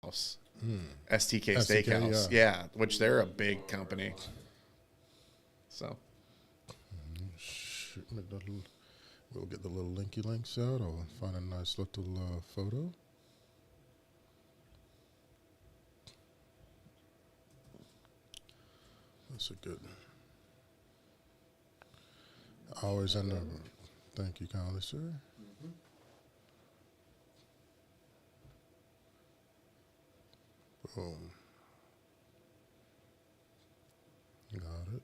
Steakhouse. STK STK, Steakhouse. Yeah, which they're a big company. So. Shoot me that little, we'll get the little linky links out. I'll find a nice little photo. That's a good. I always end up. Thank you kindly, sir. Boom. Got it.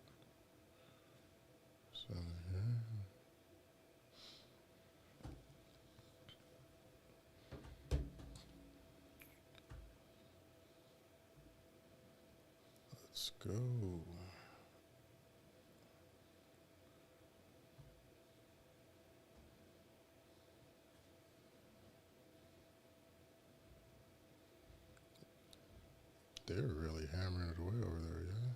So yeah. Let's go. They're really hammering it away over there, yeah?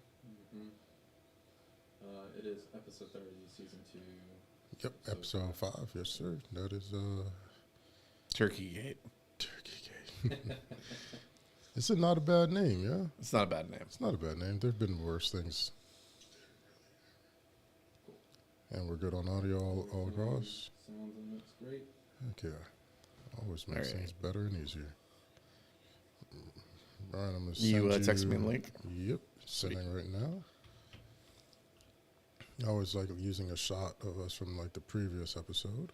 It is episode 30, season 2. Yep, episode 5, yes, sir. That is, Turkey Gate. Turkey Gate. It's not a bad name, yeah? It's not a bad name. It's not a bad name. There have been worse things. And we're good on audio all across? Sounds and looks great. Okay. Always makes things better and easier. Brian, I'm going to send You text me a link? Yep, sending right now. I always like using a shot of us from like the previous episode.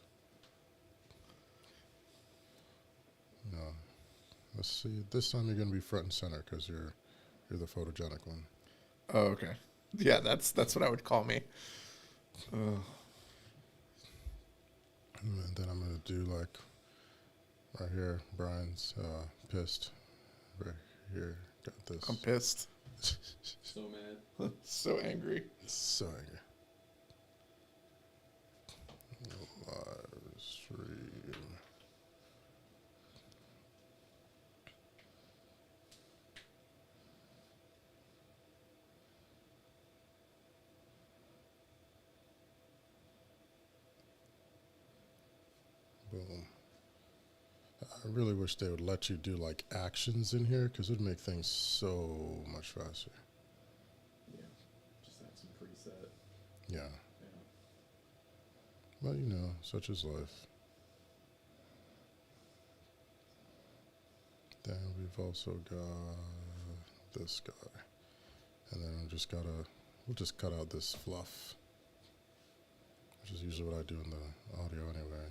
No. Let's see. This time you're going to be front and center because you're the photogenic one. Oh, okay. Yeah, that's what I would call me. And then I'm going to do like right here, Brian's pissed. Right here. Got this. I'm pissed. So mad. So angry. So angry. Live stream. Boom. I really wish they would let you do like actions in here because it would make things so much faster. Yeah. Just add some preset. Yeah. Yeah. Well, you know, such is life. Then we've also got this guy. And then we'll just cut out this fluff, which is usually what I do in the audio anyway.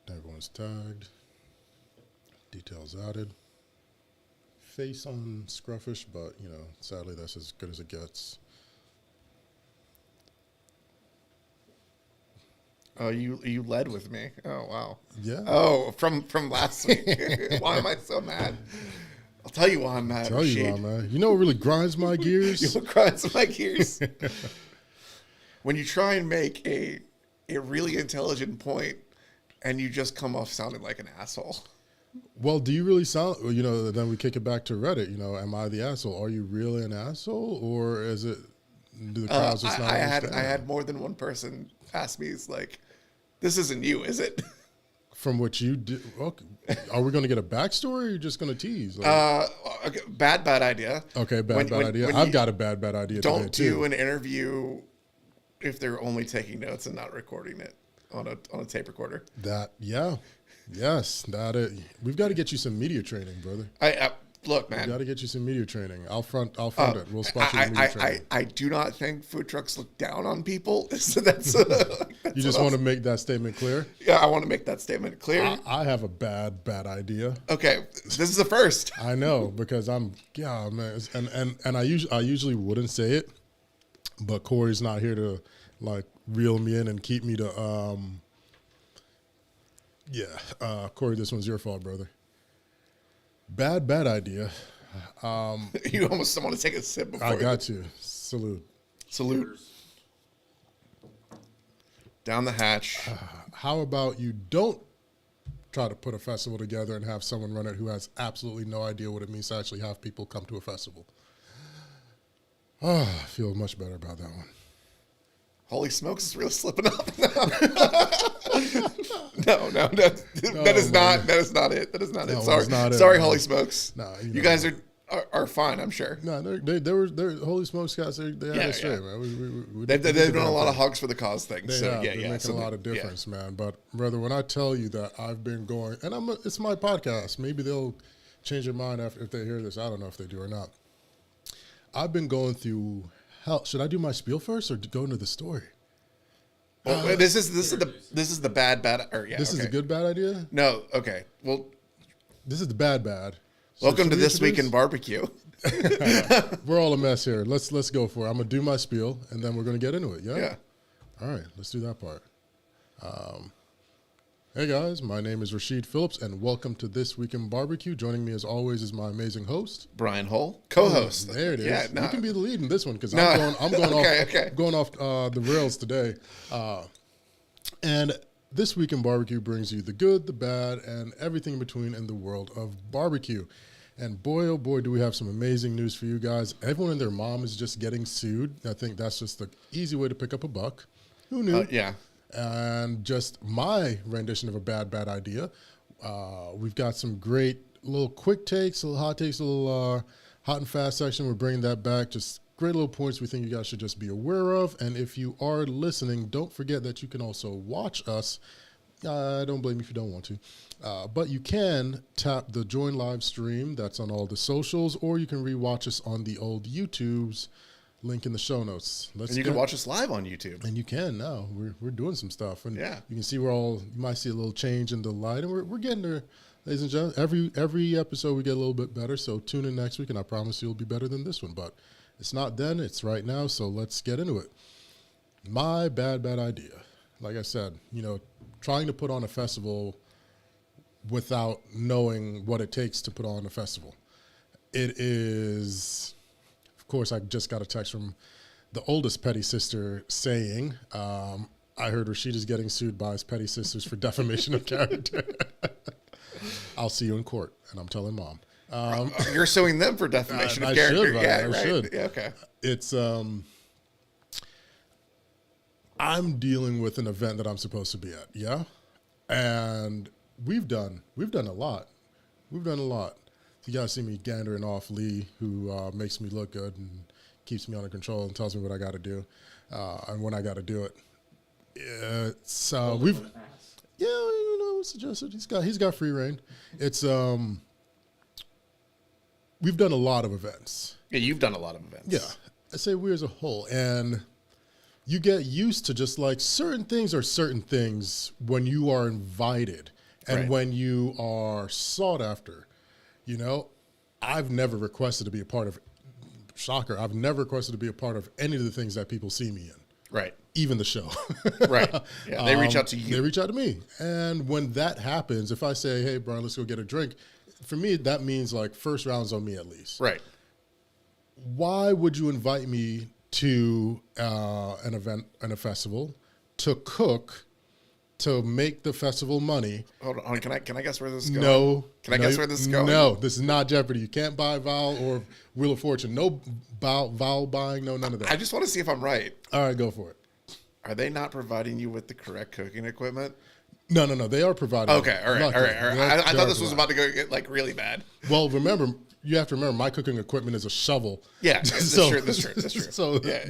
Everyone's tagged. Details added. Face on Scruffish, but, you know, sadly that's as good as it gets. Oh, you led with me. Oh, wow. Yeah. Oh, from last week. Why am I so mad? I'll tell you why I'm mad. Tell you why, man. You know what really grinds my gears? You know what grinds my gears? When you try and make a really intelligent point and you just come off sounding like an asshole. Well, do you really sound, you know, then we kick it back to Reddit, you know, am I the asshole? Are you really an asshole? Or is it, do the crowds just not understand? I had more than one person ask me, it's like, this isn't you, is it? From what you did, okay. Are we going to get a backstory or are you just going to tease? Like, Okay, bad idea. okay, bad idea. when I've you got a bad idea Don't today, too. do an interview if they're only taking notes and not recording it on a tape recorder. We've got to get you some media training, brother. Look, We've man. got to get you some media training. I'll front it. We'll spot you in media training. I do not think food trucks look down on people. So that's You just want to make that statement clear? Yeah, I want to make that statement clear. I have a bad idea. Okay, this is the first. I know because man, and I usually wouldn't say it, but Corey's not here to like reel me in and keep me to Corey, this one's your fault, brother. Bad idea. You almost want to take a sip before. I got you. Salute. Down the hatch. How about you don't try to put a festival together and have someone run it who has absolutely no idea what it means to actually have people come to a festival? I feel much better about that one. Holy smokes, it's really slipping up. No, that is man. not. That is not it. That is not No, it. it's Sorry, not it, sorry, man. Holy smokes. Nah, you guys are fine. I'm sure. No, they're Holy Smokes guys. They had Yeah, it straight, yeah. man. We They've did done the a damn lot of thing. hugs for the cause things. They So have. yeah, They're yeah. making So a lot of yeah. difference, man. But brother, when I tell you that I've been going, and it's my podcast. Maybe they'll change their mind after if they hear this. I don't know if they do or not. I've been going through hell. Should I do my spiel first or go into the story? Well, this is the bad or yeah. This is okay. a good bad idea. No, okay. Well, This is the bad. So welcome should to we This Week in introduce? Barbecue. We're all a mess here. Let's go for it. I'm gonna do my spiel and then we're gonna get into it. Yeah. Yeah. All right. Let's do that part. Hey guys, my name is Rashid Phillips, and welcome to This Week in Barbecue. Joining me as always is my amazing host, Brian Hull, co-host. There it is. Yeah, You can be the lead in this one because No. I'm going Okay. off the rails today. And This Week in Barbecue brings you the good, the bad, and everything in between in the world of barbecue. And boy, oh boy, do we have some amazing news for you guys. Everyone and their mom is just getting sued. I think that's just the easy way to pick up a buck. Who knew? Yeah. And just my rendition of a bad idea. We've got some great little quick takes, little hot takes, a little hot and fast section. We're bringing that back. Just great little points we think you guys should just be aware of. And if you are listening, don't forget that you can also watch us. I don't blame you if you don't want to. But you can tap the join live stream that's on all the socials, or you can rewatch us on the old YouTubes. Link in the show notes. And you can watch us live on YouTube. And you can now. We're doing some stuff, and Yeah. you can see you might see a little change in the light, and we're getting there, ladies and gentlemen. Every episode we get a little bit better. So tune in next week, and I promise you'll be better than this one. But it's not then; it's right now. So let's get into it. My bad idea. Like I said, trying to put on a festival without knowing what it takes to put on a festival. It is. Of course, I just got a text from the oldest petty sister saying, I heard Rashid is getting sued by his petty sisters for defamation of character. I'll see you in court. And I'm telling mom. You're suing them for defamation I of character. should, Yeah, I right. should. Yeah, okay. It's, I'm dealing with an event that I'm supposed to be at. Yeah. And we've done a lot. We've done a lot. You guys see me gandering off Lee, who makes me look good and keeps me under control and tells me what I got to do and when I got to do it. It's we've suggested he's got free reign. It's we've done a lot of events. Yeah, you've done a lot of events. Yeah, I say we as a whole, and you get used to just like certain things are certain things when you are invited and Right. when you are sought after. I've never requested to be a part of, shocker, I've never requested to be a part of any of the things that people see me in, Right. even the show. Right. Yeah, they reach out to you. They reach out to me. And when that happens, if I say, hey, Brian, let's go get a drink, for me, that means like first round's on me at least. Right. Why would you invite me to an event and a festival to cook, to make the festival money? Hold on. Can I guess where this is going? No. Can I guess where this is going? No, this is not Jeopardy. You can't buy Vowel or Wheel of Fortune. No vowel buying, no none of that. I just want to see if I'm right. All right, go for it. Are they not providing you with the correct cooking equipment? No. They are providing. Okay. All right. Luckily, I they thought are this was providing. about to go get like really bad. Well, you have to remember, my cooking equipment is a shovel. Yeah. That's true. That's true. So, Yeah,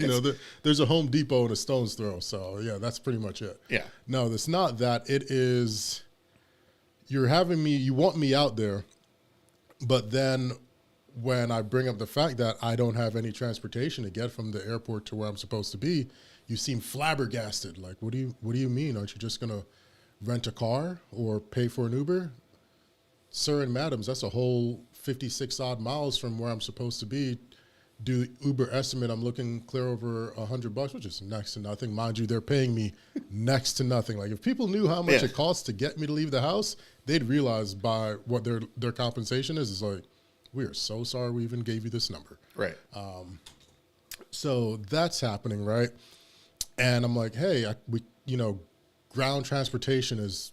there's a Home Depot and a stone's throw. So, yeah, that's pretty much it. Yeah. No, it's not that. It is, you want me out there, but then when I bring up the fact that I don't have any transportation to get from the airport to where I'm supposed to be, you seem flabbergasted. Like, what do you mean? Aren't you just going to rent a car or pay for an Uber? Sir and madams, that's a whole 56 odd miles from where I'm supposed to be. Do Uber estimate I'm looking clear over $100, which is next to nothing. Mind you, they're paying me next to nothing. Like if people knew how much Yeah. it costs to get me to leave the house, they'd realize by what their compensation is. It's like, we are so sorry we even gave you this number. Right. So that's happening, right? And I'm like, hey, ground transportation is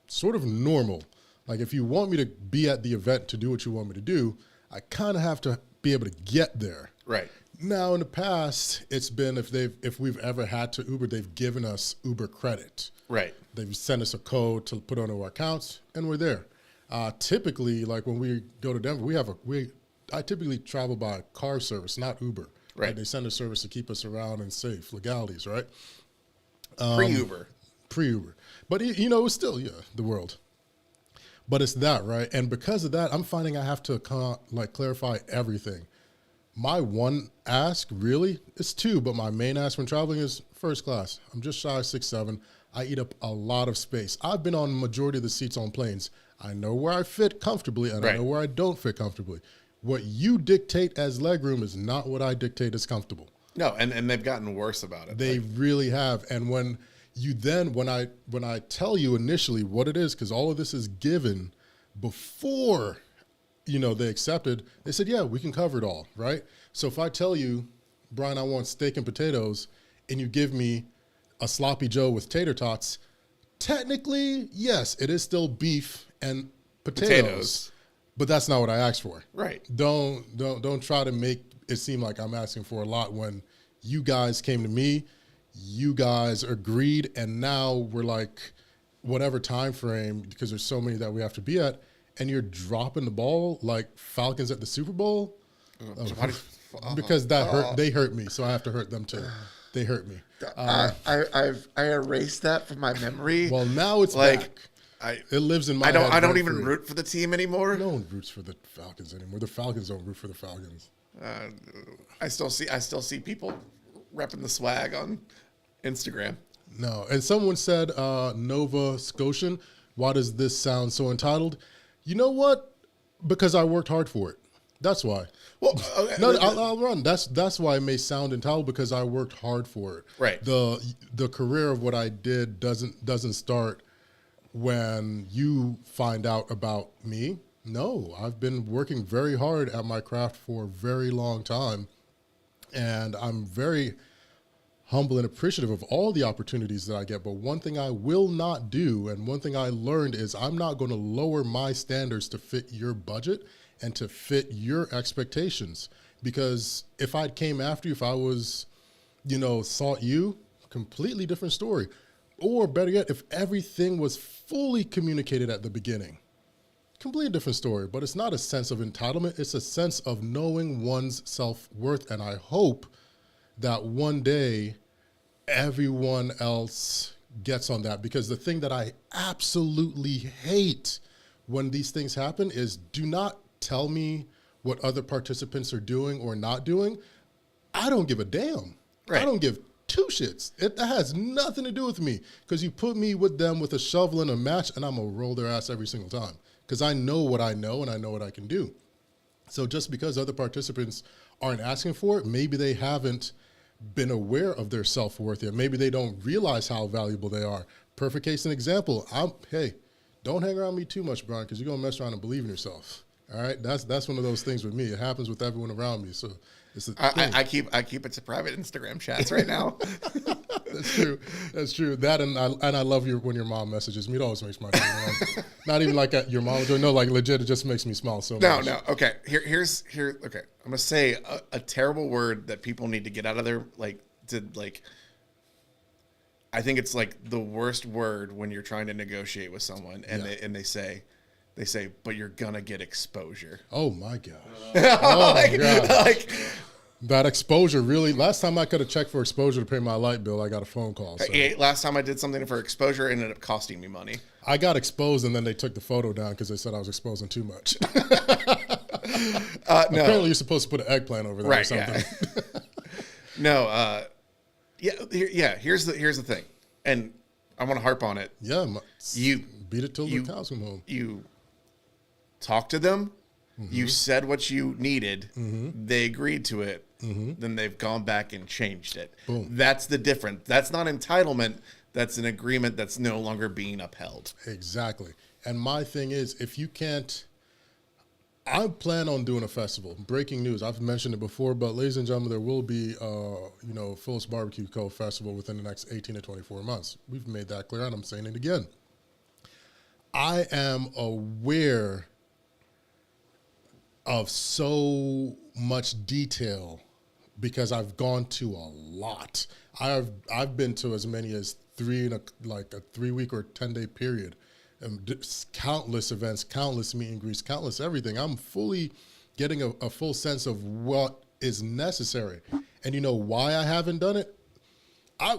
sort of normal. Like if you want me to be at the event to do what you want me to do, I kind of have to be able to get there. Right. Now, in the past, it's been if we've ever had to Uber, they've given us Uber credit. Right. They've sent us a code to put onto our accounts, and we're there. Typically, like when we go to Denver, I typically travel by car service, not Uber. Right. They send a service to keep us around and safe, legalities, right? Pre-Uber. Pre-Uber. But, it's still, the world. But it's that, right? And because of that, I'm finding I have to clarify everything. My one ask, really, is two, but my main ask when traveling is first class. I'm just shy of 6'7". I eat up a lot of space. I've been on majority of the seats on planes. I know where I fit comfortably, and I know where I don't fit comfortably. What you dictate as legroom is not what I dictate as comfortable. No, and they've gotten worse about it. They really have. And when I tell you initially what it is, because all of this is given before they accepted, they said, yeah, we can cover it all, right? So if I tell you, Brian, I want steak and potatoes, and you give me a sloppy Joe with tater tots, technically, yes, it is still beef and potatoes. But that's not what I asked for. Right. Don't try to make it seem like I'm asking for a lot when you guys came to me, you guys agreed, and now we're like whatever time frame, because there's so many that we have to be at, and you're dropping the ball like Falcons at the Super Bowl. Because that hurt. They hurt me, so I have to hurt them too. They hurt me. I erased that from my memory. Well, now it's back. It lives in my head. I don't even root for the team anymore. No one roots for the Falcons anymore. The Falcons don't root for the Falcons. I still see people repping the swag on Instagram. No, and someone said Nova Scotian. Why does this sound so entitled? You know what? Because I worked hard for it. That's why. Well, okay. No, I'll run. That's why it may sound entitled, because I worked hard for it. Right. The career of what I did doesn't start when you find out about me. No, I've been working very hard at my craft for a very long time, and I'm very humble and appreciative of all the opportunities that I get. But one thing I will not do, and one thing I learned, is I'm not going to lower my standards to fit your budget and to fit your expectations. Because if I came after you, if I was, sought you, completely different story. Or better yet, if everything was fully communicated at the beginning, completely different story. But it's not a sense of entitlement. It's a sense of knowing one's self-worth. And I hope that one day everyone else gets on that, because the thing that I absolutely hate when these things happen is, do not tell me what other participants are doing or not doing. I don't give a damn. Right. I don't give two shits. That has nothing to do with me, because you put me with them with a shovel and a match, and I'm going to roll their ass every single time, because I know what I know and I know what I can do. So just because other participants aren't asking for it, maybe they haven't been aware of their self-worth yet. Maybe they don't realize how valuable they are. Perfect case and example. Hey, don't hang around me too much, Brian, because you're going to mess around and believe in yourself. All right? That's one of those things with me. It happens with everyone around me. So it's I keep it to private Instagram chats right now. That's true. That's true. That and I love when your mom messages me. It always makes my day. Not even like your mom. No, like legit. It just makes me smile so much. No. Okay. Okay. I'm gonna say a terrible word that people need to get out of their I think it's like the worst word when you're trying to negotiate with someone, and they say, but you're gonna get exposure. Oh my gosh. Oh my God. That exposure, really. Last time I could have checked for exposure to pay my light bill, I got a phone call. So. Last time I did something for exposure, it ended up costing me money. I got exposed, and then they took the photo down because they said I was exposing too much. No. Apparently, you're supposed to put an eggplant over there or something. Yeah. Here's the thing, and I want to harp on it. Yeah, you beat it till the cows come home. You talk to them. Mm-hmm. You said what you needed. Mm-hmm. They agreed to it. Mm-hmm. Then they've gone back and changed it. Boom. That's the difference. That's not entitlement. That's an agreement that's no longer being upheld. Exactly. And my thing is, if you can't, I plan on doing a festival. Breaking news. I've mentioned it before, but ladies and gentlemen, there will be, Phillips Barbecue Co. Festival within the next 18 to 24 months. We've made that clear, and I'm saying it again. I am aware of so much detail because I've gone to a lot. I've been to as many as three in a 3-week or 10-day period, and countless events, countless meet and greets, countless everything. I'm fully getting a full sense of what is necessary. And you know why I haven't done it?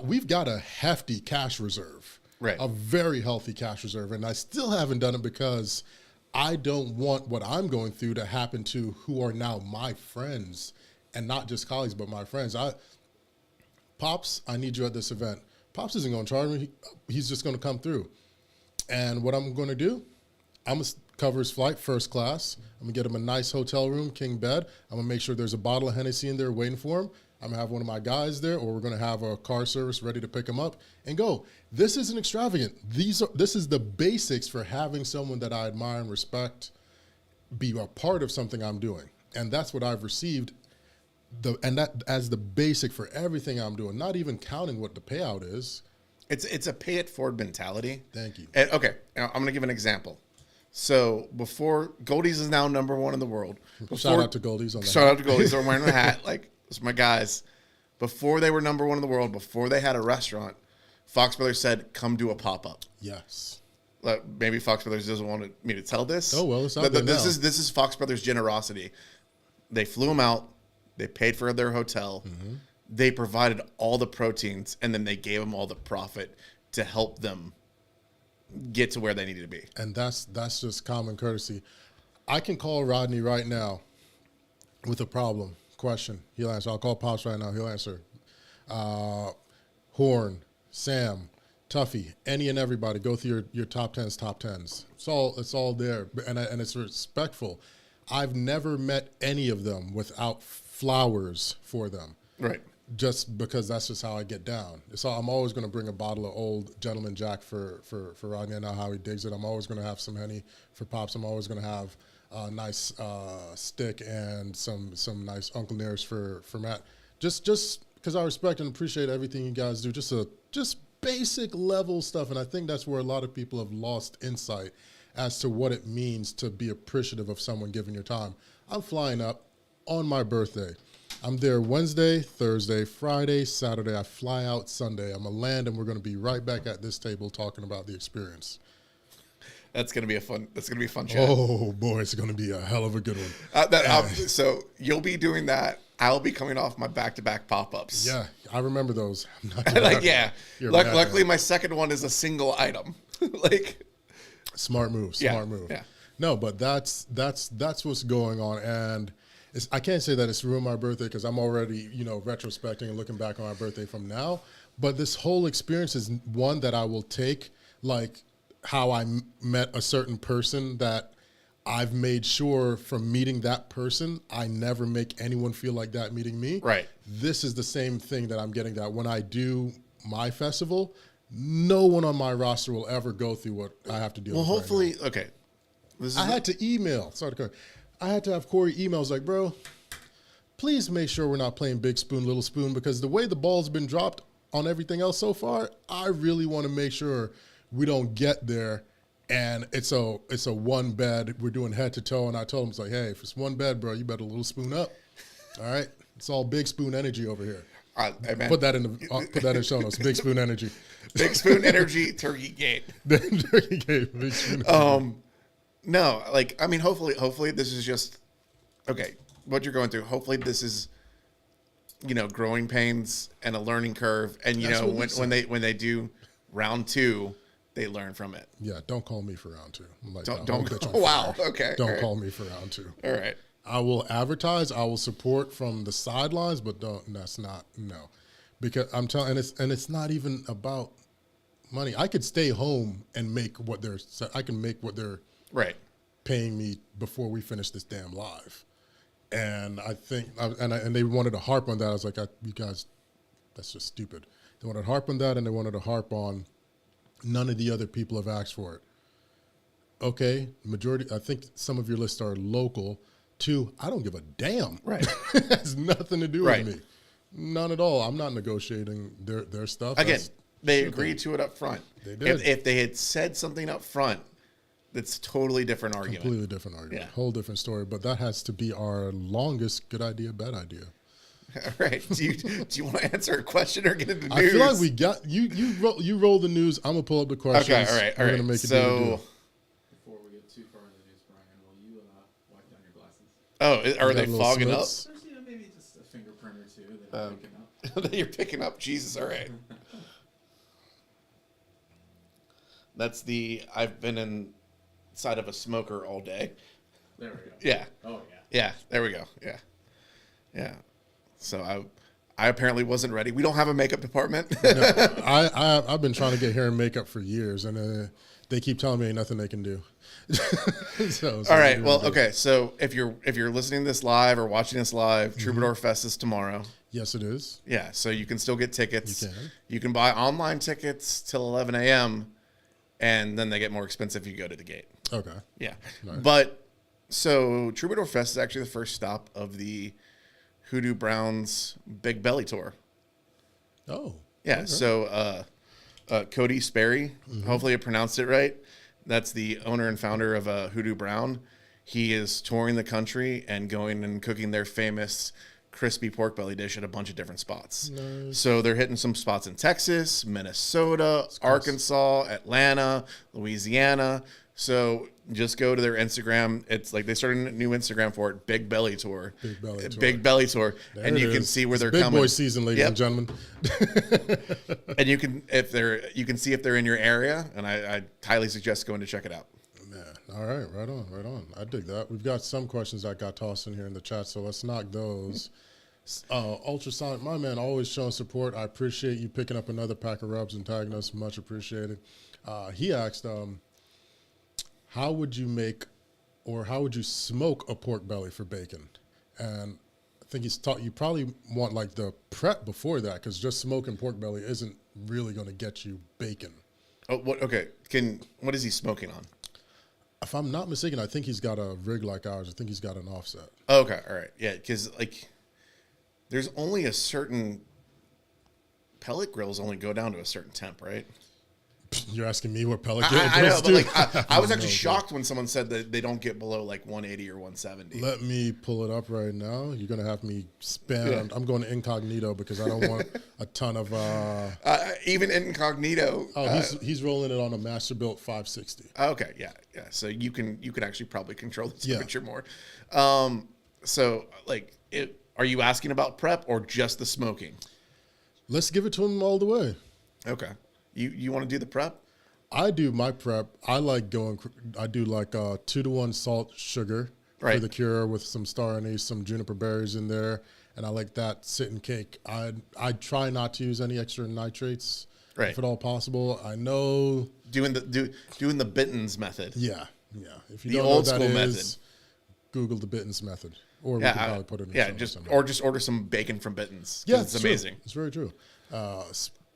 We've got a hefty cash reserve, right? A very healthy cash reserve, and I still haven't done it because I don't want what I'm going through to happen to who are now my friends, and not just colleagues, but my friends. Pops, I need you at this event. Pops isn't going to charge me. He's just going to come through. And what I'm going to do, I'm going to cover his flight first class. I'm going to get him a nice hotel room, king bed. I'm going to make sure there's a bottle of Hennessy in there waiting for him. I'm going to have one of my guys there, or we're going to have a car service ready to pick him up and go. This isn't extravagant. This is the basics for having someone that I admire and respect be a part of something I'm doing. And that's what I've received. And that as the basic for everything I'm doing, not even counting what the payout is. It's a pay it forward mentality. Thank you. And, okay, now I'm going to give an example. So before Goldie's is now #1 in the world. Shout out to Goldie's on that. Shout out to Goldie's. They're wearing the hat. Like, it's my guys. Before they were #1 in the world, before they had a restaurant, Fox Brothers said, "Come do a pop up." Yes. Maybe Fox Brothers doesn't want me to tell this. Oh well, it's out there now. This is Fox Brothers generosity. They flew them out. They paid for their hotel. Mm-hmm. They provided all the proteins, and then they gave them all the profit to help them get to where they needed to be. And that's just common courtesy. I can call Rodney right now with a question. He'll answer. I'll call Pops right now. He'll answer. Horn, Sam, Tuffy, any and everybody. Go through your top tens. It's all there, and it's respectful. I've never met any of them without flowers for them. Right. Just because that's just how I get down. So I'm always going to bring a bottle of Old Gentleman Jack for Rodney. I know how he digs it. I'm always going to have some Henny for Pops. I'm always going to have a nice stick and some nice Uncle Nearest for Matt. Just because I respect and appreciate everything you guys do. Just basic level stuff. And I think that's where a lot of people have lost insight as to what it means to be appreciative of someone giving your time. I'm flying up on my birthday. I'm there Wednesday, Thursday, Friday, Saturday. I fly out Sunday. I'm going to land, and we're going to be right back at this table talking about the experience. That's going to be a fun chat. Oh, boy, it's going to be a hell of a good one. So you'll be doing that. I'll be coming off my back-to-back pop-ups. Yeah, I remember those. Luckily, my second one is a single item. Smart move. Yeah. No, but that's what's going on, and I can't say that it's ruined my birthday because I'm already, retrospecting and looking back on my birthday from now. But this whole experience is one that I will take, like how I met a certain person that I've made sure from meeting that person, I never make anyone feel like that meeting me. Right. This is the same thing that I'm getting, that when I do my festival, no one on my roster will ever go through what I have to deal with. Well, hopefully, right now. Okay. I had to email. Sorry to cut. I had to have Corey emails like, bro, please make sure we're not playing big spoon, little spoon, because the way the ball's been dropped on everything else so far, I really want to make sure we don't get there and it's a one bed. We're doing head to toe, and I told him, it's like, hey, if it's one bed, bro, you better little spoon up. All right, it's all big spoon energy over here. Hey, man. Put that in show notes. Big spoon energy. Big spoon energy. Turkey Gate. Turkey Gate. Big spoon energy. No, hopefully this is just okay. What you're going through. Hopefully this is, growing pains and a learning curve. And when they do round 2, they learn from it. Yeah, don't call me for round 2. I'm like, don't. Wow. Okay. Don't call me for round 2. All right. I will advertise. I will support from the sidelines, but that's not no, because I'm telling, and it's not even about money. I could stay home and make what I can make what they're right paying me before we finish this damn live. And I think, and they wanted to harp on that. I was like, you guys, that's just stupid. They wanted to harp on that, and they wanted to harp on none of the other people have asked for it. Okay, majority. I think some of your lists are local. 2, I don't give a damn. Right, it has nothing to do with me. None at all. I'm not negotiating their stuff. Again, they agreed to it up front. They did. If they had said something up front, that's a totally different argument. Completely different argument. Yeah. Whole different story. But that has to be our longest good idea, bad idea. All right. Do you want to answer a question or get into news? I feel like we got you roll the news. I'm gonna pull up the questions. Okay. All right. We're gonna make it do. Before we get too far into the news, Brian, will you wipe down your glasses? Oh, are Got they a little fogging up? smits. There's, maybe just a fingerprint or two that I'm picking up. That you're picking up. Jesus. All right. That's I've been inside of a smoker all day. There we go. Yeah. Oh, yeah. Yeah. There we go. Yeah. Yeah. So I apparently wasn't ready. We don't have a makeup department. I've been trying to get hair and makeup for years, and they keep telling me ain't nothing they can do. so All right. Well, okay. So if you're listening to this live or watching this live, Troubadour Fest is tomorrow. Yes, it is. Yeah. So you can still get tickets. You can. You can buy online tickets till 11 a.m. and then they get more expensive if you go to the gate. Okay. Yeah. Nice. But so Troubadour Fest is actually the first stop of the Hoodoo Browns Big Belly Tour. Oh. Yeah. Okay. So Cody Sperry, hopefully I pronounced it right. That's the owner and founder of Hoodoo Brown. He is touring the country and going and cooking their famous crispy pork belly dish at a bunch of different spots. Nice. So they're hitting some spots in Texas, Minnesota, Arkansas, Atlanta, Louisiana. So just go to their Instagram. It's like they started a new Instagram for it, Big Belly Tour. Big Belly Tour. Big Belly Tour. There and it you can is. see where It's they're big coming. boy season, ladies Yep. and gentlemen. And you can see if they're in your area, and I highly suggest going to check it out. Man, all right, right on. I dig that. We've got some questions that got tossed in here in the chat, so let's knock those. Ultrasonic, my man, always showing support. I appreciate you picking up another pack of rubs and tagging us. Much appreciated. He asked, how would you make or how would you smoke a pork belly for bacon? And I think he's taught you probably want like the prep before that, because just smoking pork belly isn't really going to get you bacon. Oh, what? Okay. What is he smoking on? If I'm not mistaken, I think he's got a rig like ours. I think he's got an offset. Okay. All right. Yeah. Because like, there's only a certain pellet grills only go down to a certain temp, right? You're asking me what pellet grill I know, grills but do? like, I was actually No, shocked when someone said that they don't get below like 180 or 170. Let me pull it up right now. You're going to have me spam. Yeah. I'm going incognito because I don't want a ton of... Even incognito. he's rolling it on a Masterbuilt 560. Okay. Yeah. Yeah. So you can actually probably control the Yeah. temperature more. So like, are you asking about prep or just the smoking? Let's give it to him all the way. Okay. You want to do the prep? I do my prep. I do like 2-to-1 salt sugar for Right. the cure with some star anise, some juniper berries in there, and I like that sitting cake. I try not to use any extra nitrates Right. if at all possible. I know. Doing the Bittens method. Yeah. If you The don't old know what school that method. is, Google the Bittens method, or we Yeah. can probably put it in. Yeah. some Just somewhere. just order some bacon from Bittens. Yeah, It's amazing. True. It's very true.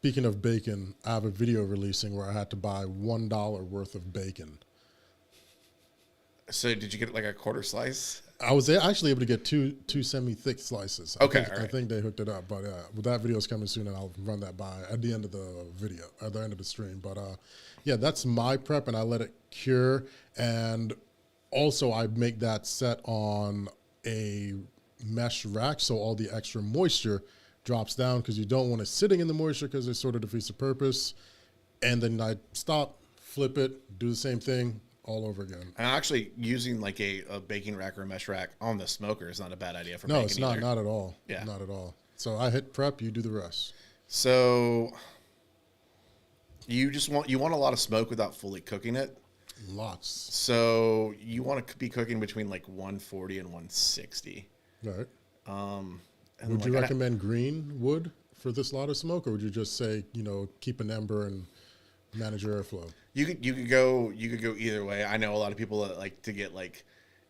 Speaking of bacon, I have a video releasing where I had to buy $1 worth of bacon. So did you get like a quarter slice? I was actually able to get two semi-thick slices. Okay, I all right. think they hooked it up, but that video is coming soon, and I'll run that by at the end of the video, at the end of the stream. But yeah, that's my prep, and I let it cure, and also I make that set on a mesh rack, so all the extra moisture drops down, because you don't want it sitting in the moisture, because it sort of defeats the purpose. And then I stop, flip it, do the same thing all over again. And actually using like a baking rack or a mesh rack on the smoker is not a bad idea for No, bacon it's not. either. Not at all. Yeah. Not at all. So I hit prep. You do the rest. So you want a lot of smoke without fully cooking it. Lots. So you want to be cooking between like 140 and 160. Right. And Would you like, recommend green wood for this lot of smoke, or would you just say, keep an ember and manage your airflow? You could go either way. I know a lot of people that like to get like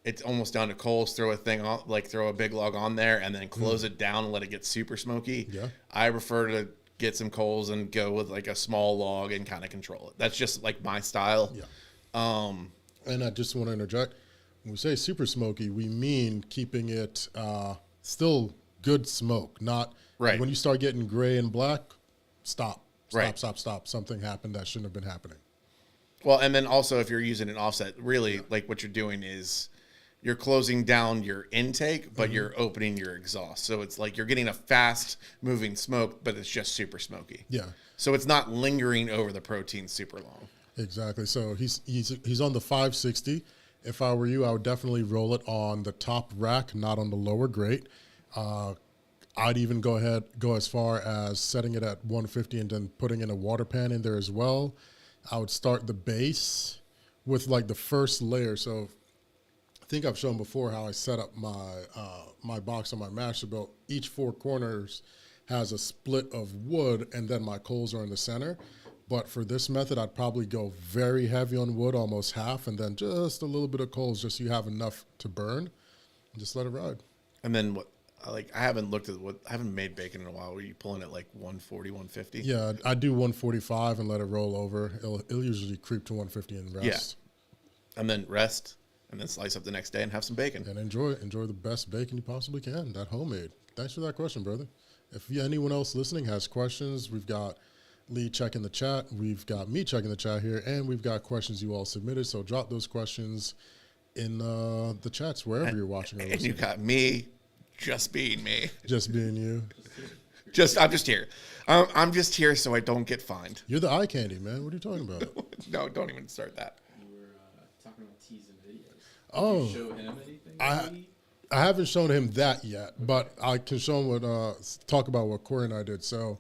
it's almost down to coals, throw a thing on, like throw a big log on there and then close it down and let it get super smoky. Yeah. I prefer to get some coals and go with like a small log and kind of control it. That's just like my style. Yeah. And I just want to interject. When we say super smoky, we mean keeping it still good smoke, not Right. when you start getting gray and black, stop. Right. Stop. Something happened that shouldn't have been happening. Well, and then also if you're using an offset, really like what you're doing is you're closing down your intake, but you're opening your exhaust. So it's like you're getting a fast moving smoke, but it's just super smoky. Yeah. So it's not lingering over the protein super long. Exactly. So he's on the 560. If I were you, I would definitely roll it on the top rack, not on the lower grate. I'd even go as far as setting it at 150 and then putting in a water pan in there as well. I would start the base with like the first layer. So I think I've shown before how I set up my box on my master belt. Each 4 corners has a split of wood, and then my coals are in the center. But for this method, I'd probably go very heavy on wood, almost half, and then just a little bit of coals, just so you have enough to burn, and just let it ride. And then what? I haven't looked at I haven't made bacon in a while. Were you pulling it like 140, 150? Yeah, I do 145 and let it roll over. It'll usually creep to 150 and rest. Yeah. And then rest, and then slice up the next day and have some bacon. And enjoy the best bacon you possibly can, that homemade. Thanks for that question, brother. If anyone else listening has questions, we've got Lee checking the chat, we've got me checking the chat here, and we've got questions you all submitted. So drop those questions in the chats wherever you're watching or listening. And you got me just being me. Just being you. I'm just here. I'm just here so I don't get fined. You're the eye candy, man. What are you talking about? No, don't even start that. You were talking about teasing videos. Oh. Did you show him anything? I haven't shown him that yet, but I can show him talk about what Corey and I did. So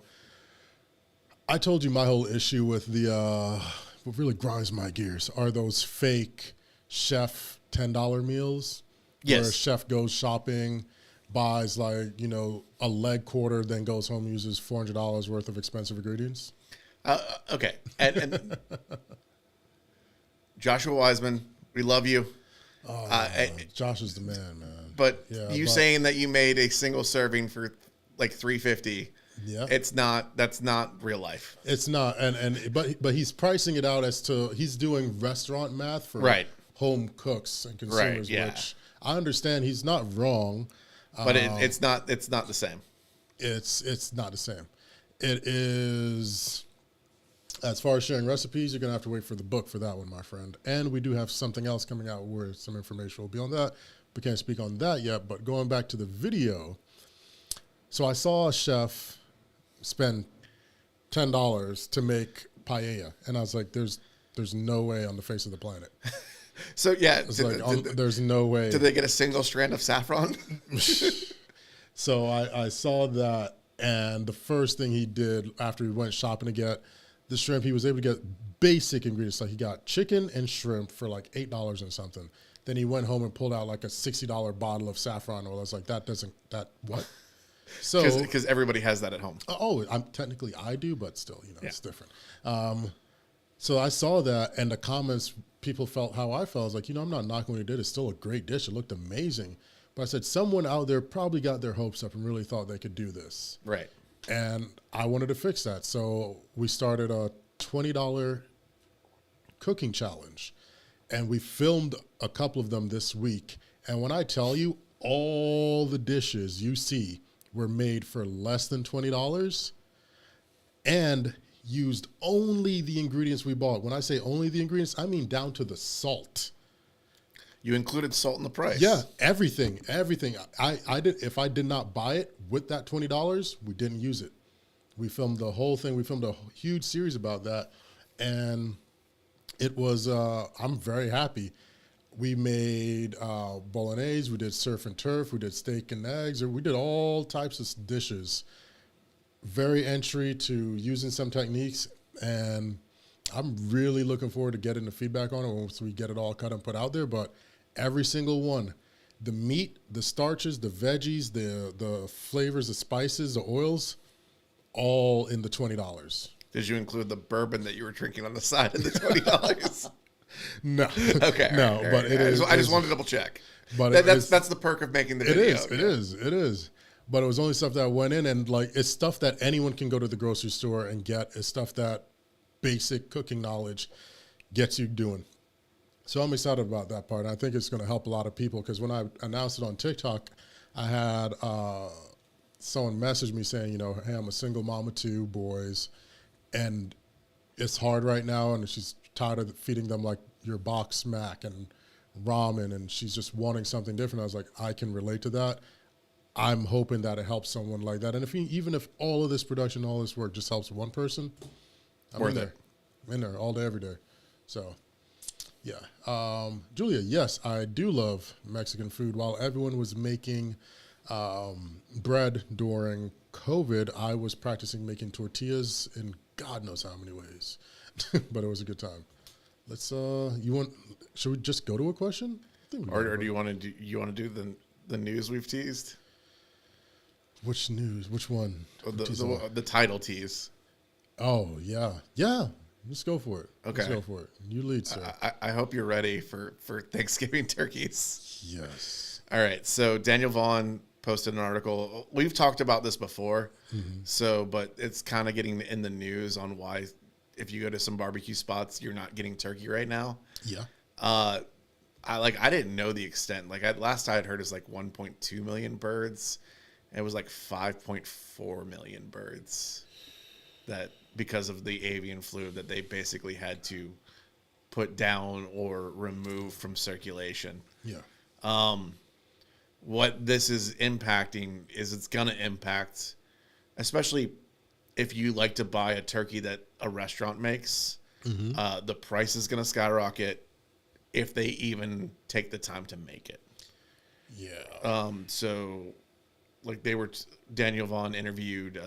I told you my whole issue with what really grinds my gears are those fake chef $10 meals. Yes. Where a chef goes shopping, buys like, a leg quarter, then goes home and uses $400 worth of expensive ingredients. Okay. And Joshua Wiseman, we love you. Josh is the man. But Yeah, saying that you made a single serving for like $3.50, yeah, that's not real life. it's not. But he's pricing it out as to he's doing restaurant math for Right. home cooks and consumers, Right, yeah. which I understand he's not wrong. But it's not the same. It's not the same. It is. As far as sharing recipes, you're gonna have to wait for the book for that one, my friend. And we do have something else coming out where some information will be on that. We can't speak on that yet. But going back to the video, so I saw a chef spend $10 to make paella, and I was like, "There's no way on the face of the planet." So yeah, There's no way. did they get a single strand of saffron? So I saw that, and the first thing he did after he went shopping to get the shrimp, he was able to get basic ingredients. Like he got chicken and shrimp for like $8 and something. Then he went home and pulled out like a $60 bottle of saffron oil. I was like, what? So Because everybody has that at home. technically I do, but still, it's different. So I saw that, and the comments, people felt how I felt. I was like, I'm not knocking what he did. It's still a great dish. It looked amazing. But I said, someone out there probably got their hopes up and really thought they could do this. Right. And I wanted to fix that. So we started a $20 cooking challenge. And we filmed a couple of them this week. And when I tell you, all the dishes you see were made for less than $20 and used only the ingredients we bought. When I say only the ingredients, I mean down to the salt. You included salt in the price. Yeah, everything. I did. If I did not buy it with that $20, we didn't use it. We filmed the whole thing. We filmed a huge series about that, and it was. I'm very happy. We made bolognese. We did surf and turf. We did steak and eggs. We did all types of dishes. Very entry to using some techniques, and I'm really looking forward to getting the feedback on it once we get it all cut and put out there. But every single one, the meat, the starches, the veggies, the flavors, the spices, the oils, all in the $20. Did you include the bourbon that you were drinking on the side of the $20? No. Okay. No, all right, but it is. I just wanted to double check. But that's the perk of making the video. It is. But it was only stuff that went in, and like it's stuff that anyone can go to the grocery store and get. It's stuff that basic cooking knowledge gets you doing. So I'm excited about that part. I think it's going to help a lot of people because when I announced it on TikTok, I had someone message me saying, hey, I'm a single mom of 2 boys, and it's hard right now, and she's tired of feeding them like your box mac and ramen and she's just wanting something different, I was like, I can relate to that. I'm hoping that it helps someone like that. And even if all of this production, all this work just helps one person, I'm Worth in there. it. I'm in there all day, every day. So, yeah. Julia, yes, I do love Mexican food. While everyone was making bread during COVID, I was practicing making tortillas in God knows how many ways. But it was a good time. Should we just go to a question? I think we Or can. do you want to do the news we've teased? Which news? Which one? The title tease. Oh, yeah. Yeah. Let's go for it. Okay. Let's go for it. You lead, sir. I hope you're ready for Thanksgiving turkeys. Yes. All right. So Daniel Vaughn posted an article. We've talked about this before. But it's kind of getting in the news on why if you go to some barbecue spots, you're not getting turkey right now. Yeah. I didn't know the extent. Last I had heard is 1.2 million birds. And it was 5.4 million birds that because of the avian flu that they basically had to put down or remove from circulation. Yeah. What this is impacting is it's going to impact, especially if you like to buy a turkey that a restaurant makes, the price is going to skyrocket if they even take the time to make it. Yeah. Daniel Vaughn interviewed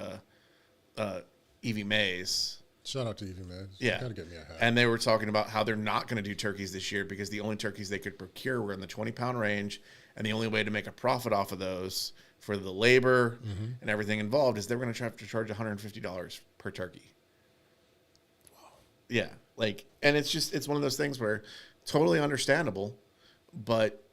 Evie Mays. Shout out to Evie Mays. Yeah. Gotta get me a hat. And they were talking about how they're not going to do turkeys this year because the only turkeys they could procure were in the 20-pound range. And the only way to make a profit off of those for the labor and everything involved is they're going to have to charge $150 per turkey. Wow. Yeah. And it's one of those things where totally understandable, but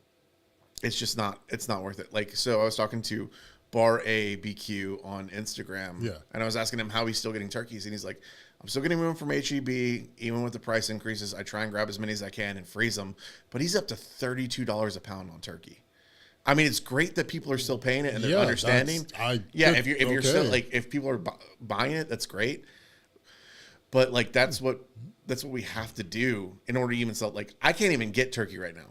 it's not worth it. So I was talking to Bar A BQ on Instagram. Yeah. And I was asking him how he's still getting turkeys. And he's like, I'm still getting them from HEB. Even with the price increases, I try and grab as many as I can and freeze them. But he's up to $32 a pound on turkey. I mean, it's great that people are still paying it and they're understanding. If you're still if people are buying it, that's great. But that's what we have to do in order to even sell. I can't even get turkey right now.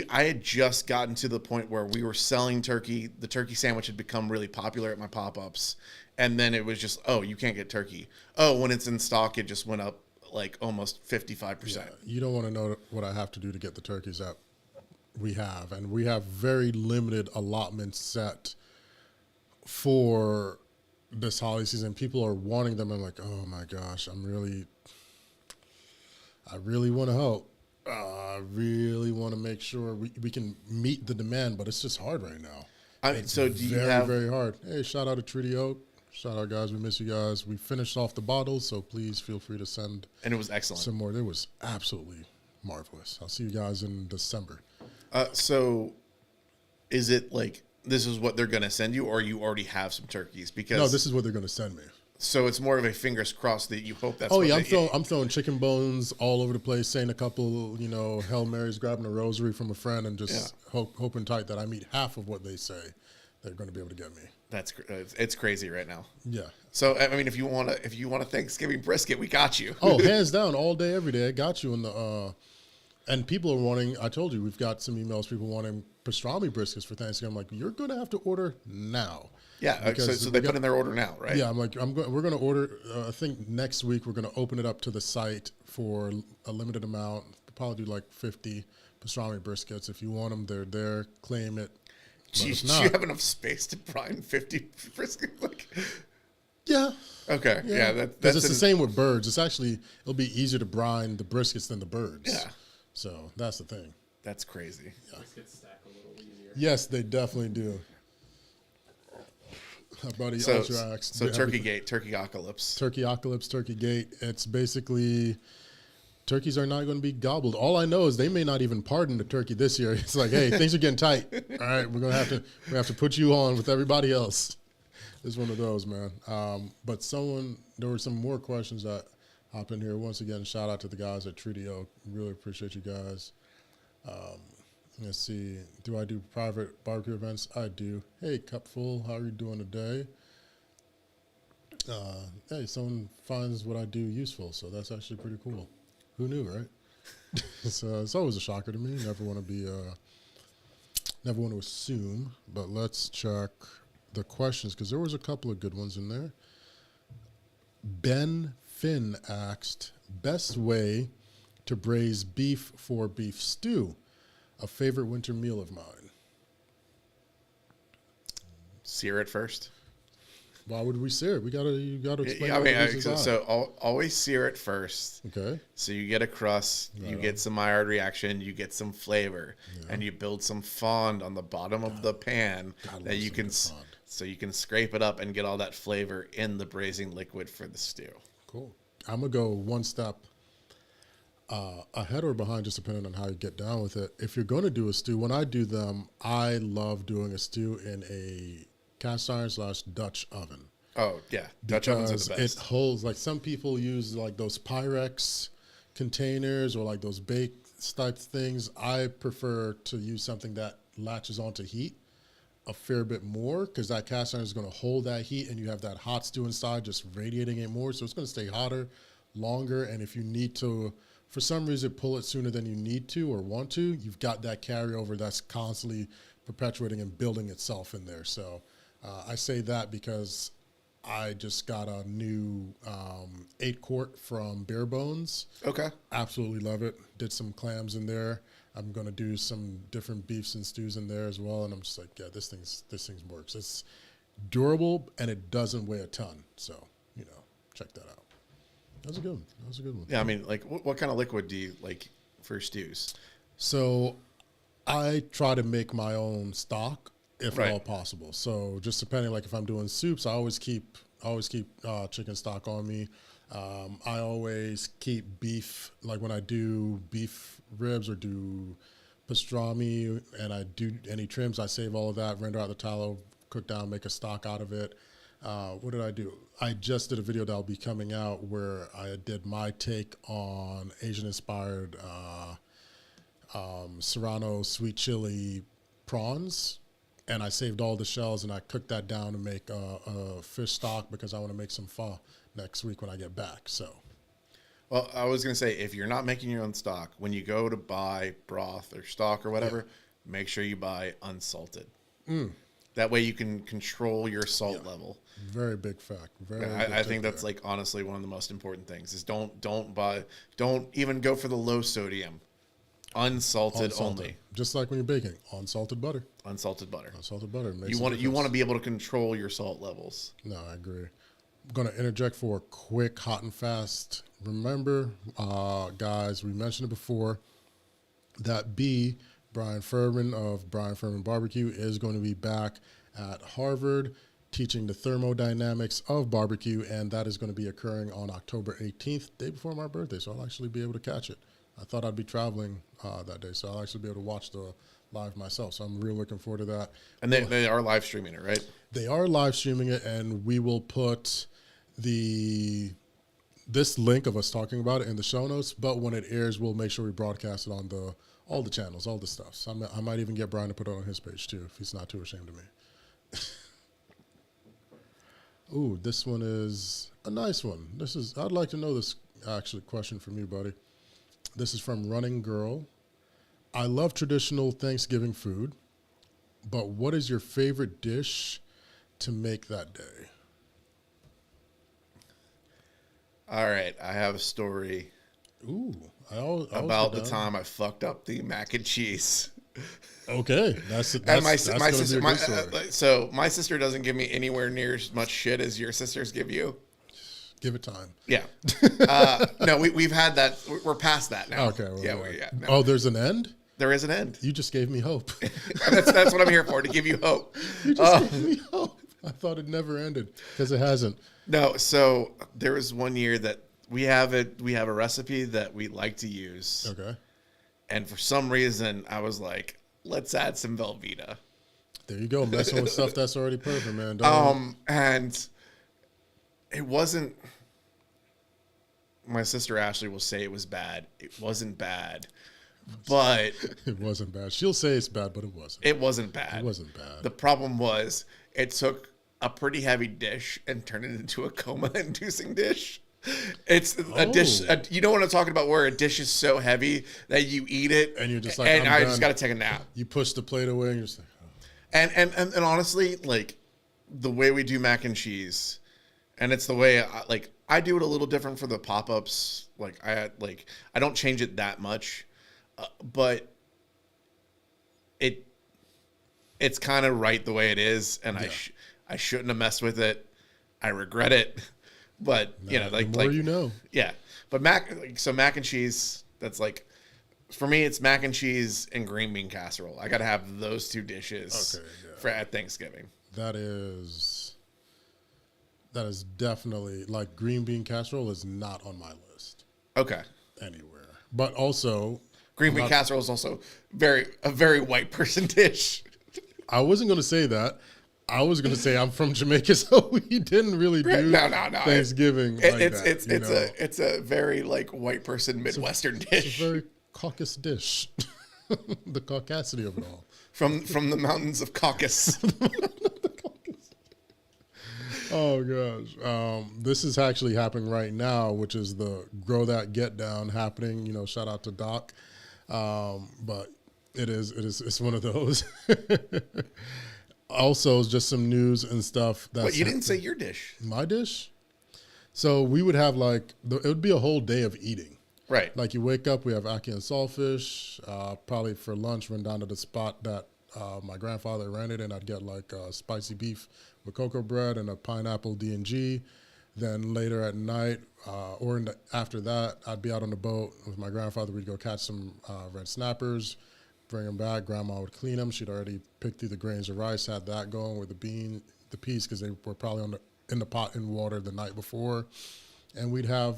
I had just gotten to the point where we were selling turkey. The turkey sandwich had become really popular at my pop-ups. And then it was just, oh, you can't get turkey. Oh, when it's in stock, it just went up almost 55%. Yeah. You don't want to know what I have to do to get the turkeys that we have. And we have very limited allotments set for this holiday season. People are wanting them. I'm like, oh my gosh, I really want to help. I really want to make sure we can meet the demand, but it's just hard right now. So do you have very hard? Hey, shout out to Treaty Oak. Shout out, guys. We miss you guys. We finished off the bottles, so please feel free to send. And it was excellent. Some more. It was absolutely marvelous. I'll see you guys in December. So is it this is what they're going to send you, or you already have some turkeys? Because no, this is what they're going to send me. So it's more of a fingers crossed that you hope that's. Oh yeah, I'm throwing chicken bones all over the place, saying a couple, Hail Marys, grabbing a rosary from a friend, and just hoping tight that I meet half of what they say they're going to be able to get me. It's crazy right now. Yeah. So I mean, if you want a Thanksgiving brisket, we got you. Oh, hands down, all day, every day, I got you in the. And people are wanting. I told you we've got some emails. People wanting pastrami briskets for Thanksgiving. I'm like, you're going to have to order now. Yeah, so they put in their order now, right? Yeah, I'm like, we're going to order. I think next week we're going to open it up to the site for a limited amount. We'll probably do 50 pastrami briskets. If you want them, they're there. Claim it. Do you have enough space to brine 50 briskets? Yeah. Okay. Yeah. Because it's the same with birds. It'll be easier to brine the briskets than the birds. Yeah. So that's the thing. That's crazy. Yeah. Briskets stack a little easier. Yes, they definitely do. Buddy, so Turkeygate, Turkeyocalypse. Turkeyocalypse, Turkeygate. It's basically turkeys are not going to be gobbled. All I know is they may not even pardon the turkey this year. It's like, hey, things are getting tight. All right, we're gonna have to put you on with everybody else. It's one of those, man. But there were some more questions that hop in here. Once again, shout out to the guys at Treaty Oak. Really appreciate you guys. Let's see. Do I do private barbecue events? I do. Hey, Cupful, how are you doing today? Hey, someone finds what I do useful, so that's actually pretty cool. Who knew, right? It's always a shocker to me. Never want to assume. But let's check the questions because there was a couple of good ones in there. Ben Finn asked, best way to braise beef for beef stew, a favorite winter meal of mine. Sear it first. Why would we sear it? You gotta explain. I what mean, it is always sear it first. okay. So you get a crust, you get some Maillard reaction, you get some flavor, and you build some fond on the bottom of the pan that you can, so you can scrape it up and get all that flavor in the braising liquid for the stew. Cool. I'm gonna go one step ahead or behind, just depending on how you get down with it. If you're gonna do a stew, when I do them, I love doing a stew in a cast iron / Dutch oven. Oh yeah, Dutch ovens are the best. It holds, like some people use like those Pyrex containers or like those bake type things. I prefer to use something that latches onto heat a fair bit more because that cast iron is going to hold that heat and you have that hot stew inside just radiating it more. So it's going to stay hotter longer. And if you need to, for some reason, pull it sooner than you need to or want to, you've got that carryover that's constantly perpetuating and building itself in there. So I say that because I just got a new 8-quart from Bare Bones. Okay. Absolutely love it. Did some clams in there. I'm gonna do some different beefs and stews in there as well. And I'm just like, yeah, this thing works. It's durable and it doesn't weigh a ton. So check that out. That was a good one. Yeah, I mean, like, what kind of liquid do you like for stews? So I try to make my own stock if Right. at all possible. So just depending, like if I'm doing soups, I always keep chicken stock on me. I always keep beef, like when I do beef ribs or do pastrami and I do any trims, I save all of that, render out the tallow, cook down, make a stock out of it. What did I do? I just did a video that'll be coming out where I did my take on Asian-inspired Serrano sweet chili prawns. And I saved all the shells and I cooked that down to make a fish stock because I want to make some pho next week when I get back. So, Well, I was going to say, if you're not making your own stock, when you go to buy broth or stock or whatever, make sure you buy unsalted. That way you can control your salt level. very big fact. I think that's like honestly one of the most important things is don't even go for the low sodium. Unsalted only. Just like when you're baking, unsalted butter. Unsalted butter. Unsalted butter. You want to be able to control your salt levels. No, I agree. I'm going to interject for a quick hot and fast. Remember, guys, we mentioned it before, that Brian Furman of Brian Furman Barbecue is going to be back at Harvard teaching the thermodynamics of barbecue, and that is going to be occurring on October 18th, day before my birthday, so I'll actually be able to catch it. I thought I'd be traveling that day, so I'll actually be able to watch the live myself. So I'm really looking forward to that. And they are live streaming it, right? They are live streaming it, and we will put this link of us talking about it in the show notes. But when it airs, we'll make sure we broadcast it on all the channels, all the stuff. So I might even get Brian to put it on his page too, if he's not too ashamed of me. Ooh, this one is a nice one. I'd like to know this actually question from you, buddy. This is from Running Girl. I love traditional Thanksgiving food, but what is your favorite dish to make that day? All right, I have a story About the time I fucked up the mac and cheese. Okay, that's And gonna my be a sister, good story. so my sister doesn't give me anywhere near as much shit as your sisters give you. Give it time. Yeah. No, we've had that. We're past that now. Okay. Well, Yeah. No. Oh, there's an end? There is an end. You just gave me hope. That's what I'm here for, to give you hope. You just gave me hope. I thought it never ended because it hasn't. No, so there was one year that we have a recipe that we like to use. Okay. And for some reason, I was like, let's add some Velveeta. There you go. Messing with stuff that's already perfect, man. And it wasn't. My sister Ashley will say it was bad. It wasn't bad, but It wasn't bad. She'll say it's bad, but it wasn't. it wasn't bad. It wasn't bad. The problem was it took a pretty heavy dish and turned it into a coma-inducing dish. It's a dish. Oh. You know what I'm talking about? Where a dish is so heavy that you eat it, And you're just like, and I'm I done. just got to take a nap. You push the plate away, and you're just like, oh. And honestly, like the way we do mac and cheese, and it's the way I do it a little different for the pop-ups. I don't change it that much, but it's kind of right the way it is, and I shouldn't have messed with it. I regret it, but the more you know. yeah. But mac and cheese. That's for me, it's mac and cheese and green bean casserole. I got to have those two dishes for at Thanksgiving. That is definitely like green bean casserole is not on my list Okay. anywhere. But also, Green bean casserole is also a very white person dish. I wasn't going to say that. I was going to say I'm from Jamaica, so we didn't really do No. Thanksgiving like that. It's a very white person Midwestern It's dish a very caucus dish. The caucasity of it all. from the mountains of Caucasus. Oh gosh, this is actually happening right now, which is the Grow That Get Down happening. Shout out to Doc, but it's one of those. Also, just some news and stuff. But you didn't say your dish, my dish. So we would have it would be a whole day of eating. right? Like you wake up, we have ackee and saltfish. Probably for lunch, run down to the spot that my grandfather rented, and I'd get spicy beef with cocoa bread and a pineapple D&G. Then later at night, after that, I'd be out on the boat with my grandfather. We'd go catch some red snappers, bring them back. Grandma would clean them. She'd already picked through the grains of rice, had that going with the peas, because they were probably in the pot in water the night before. And we'd have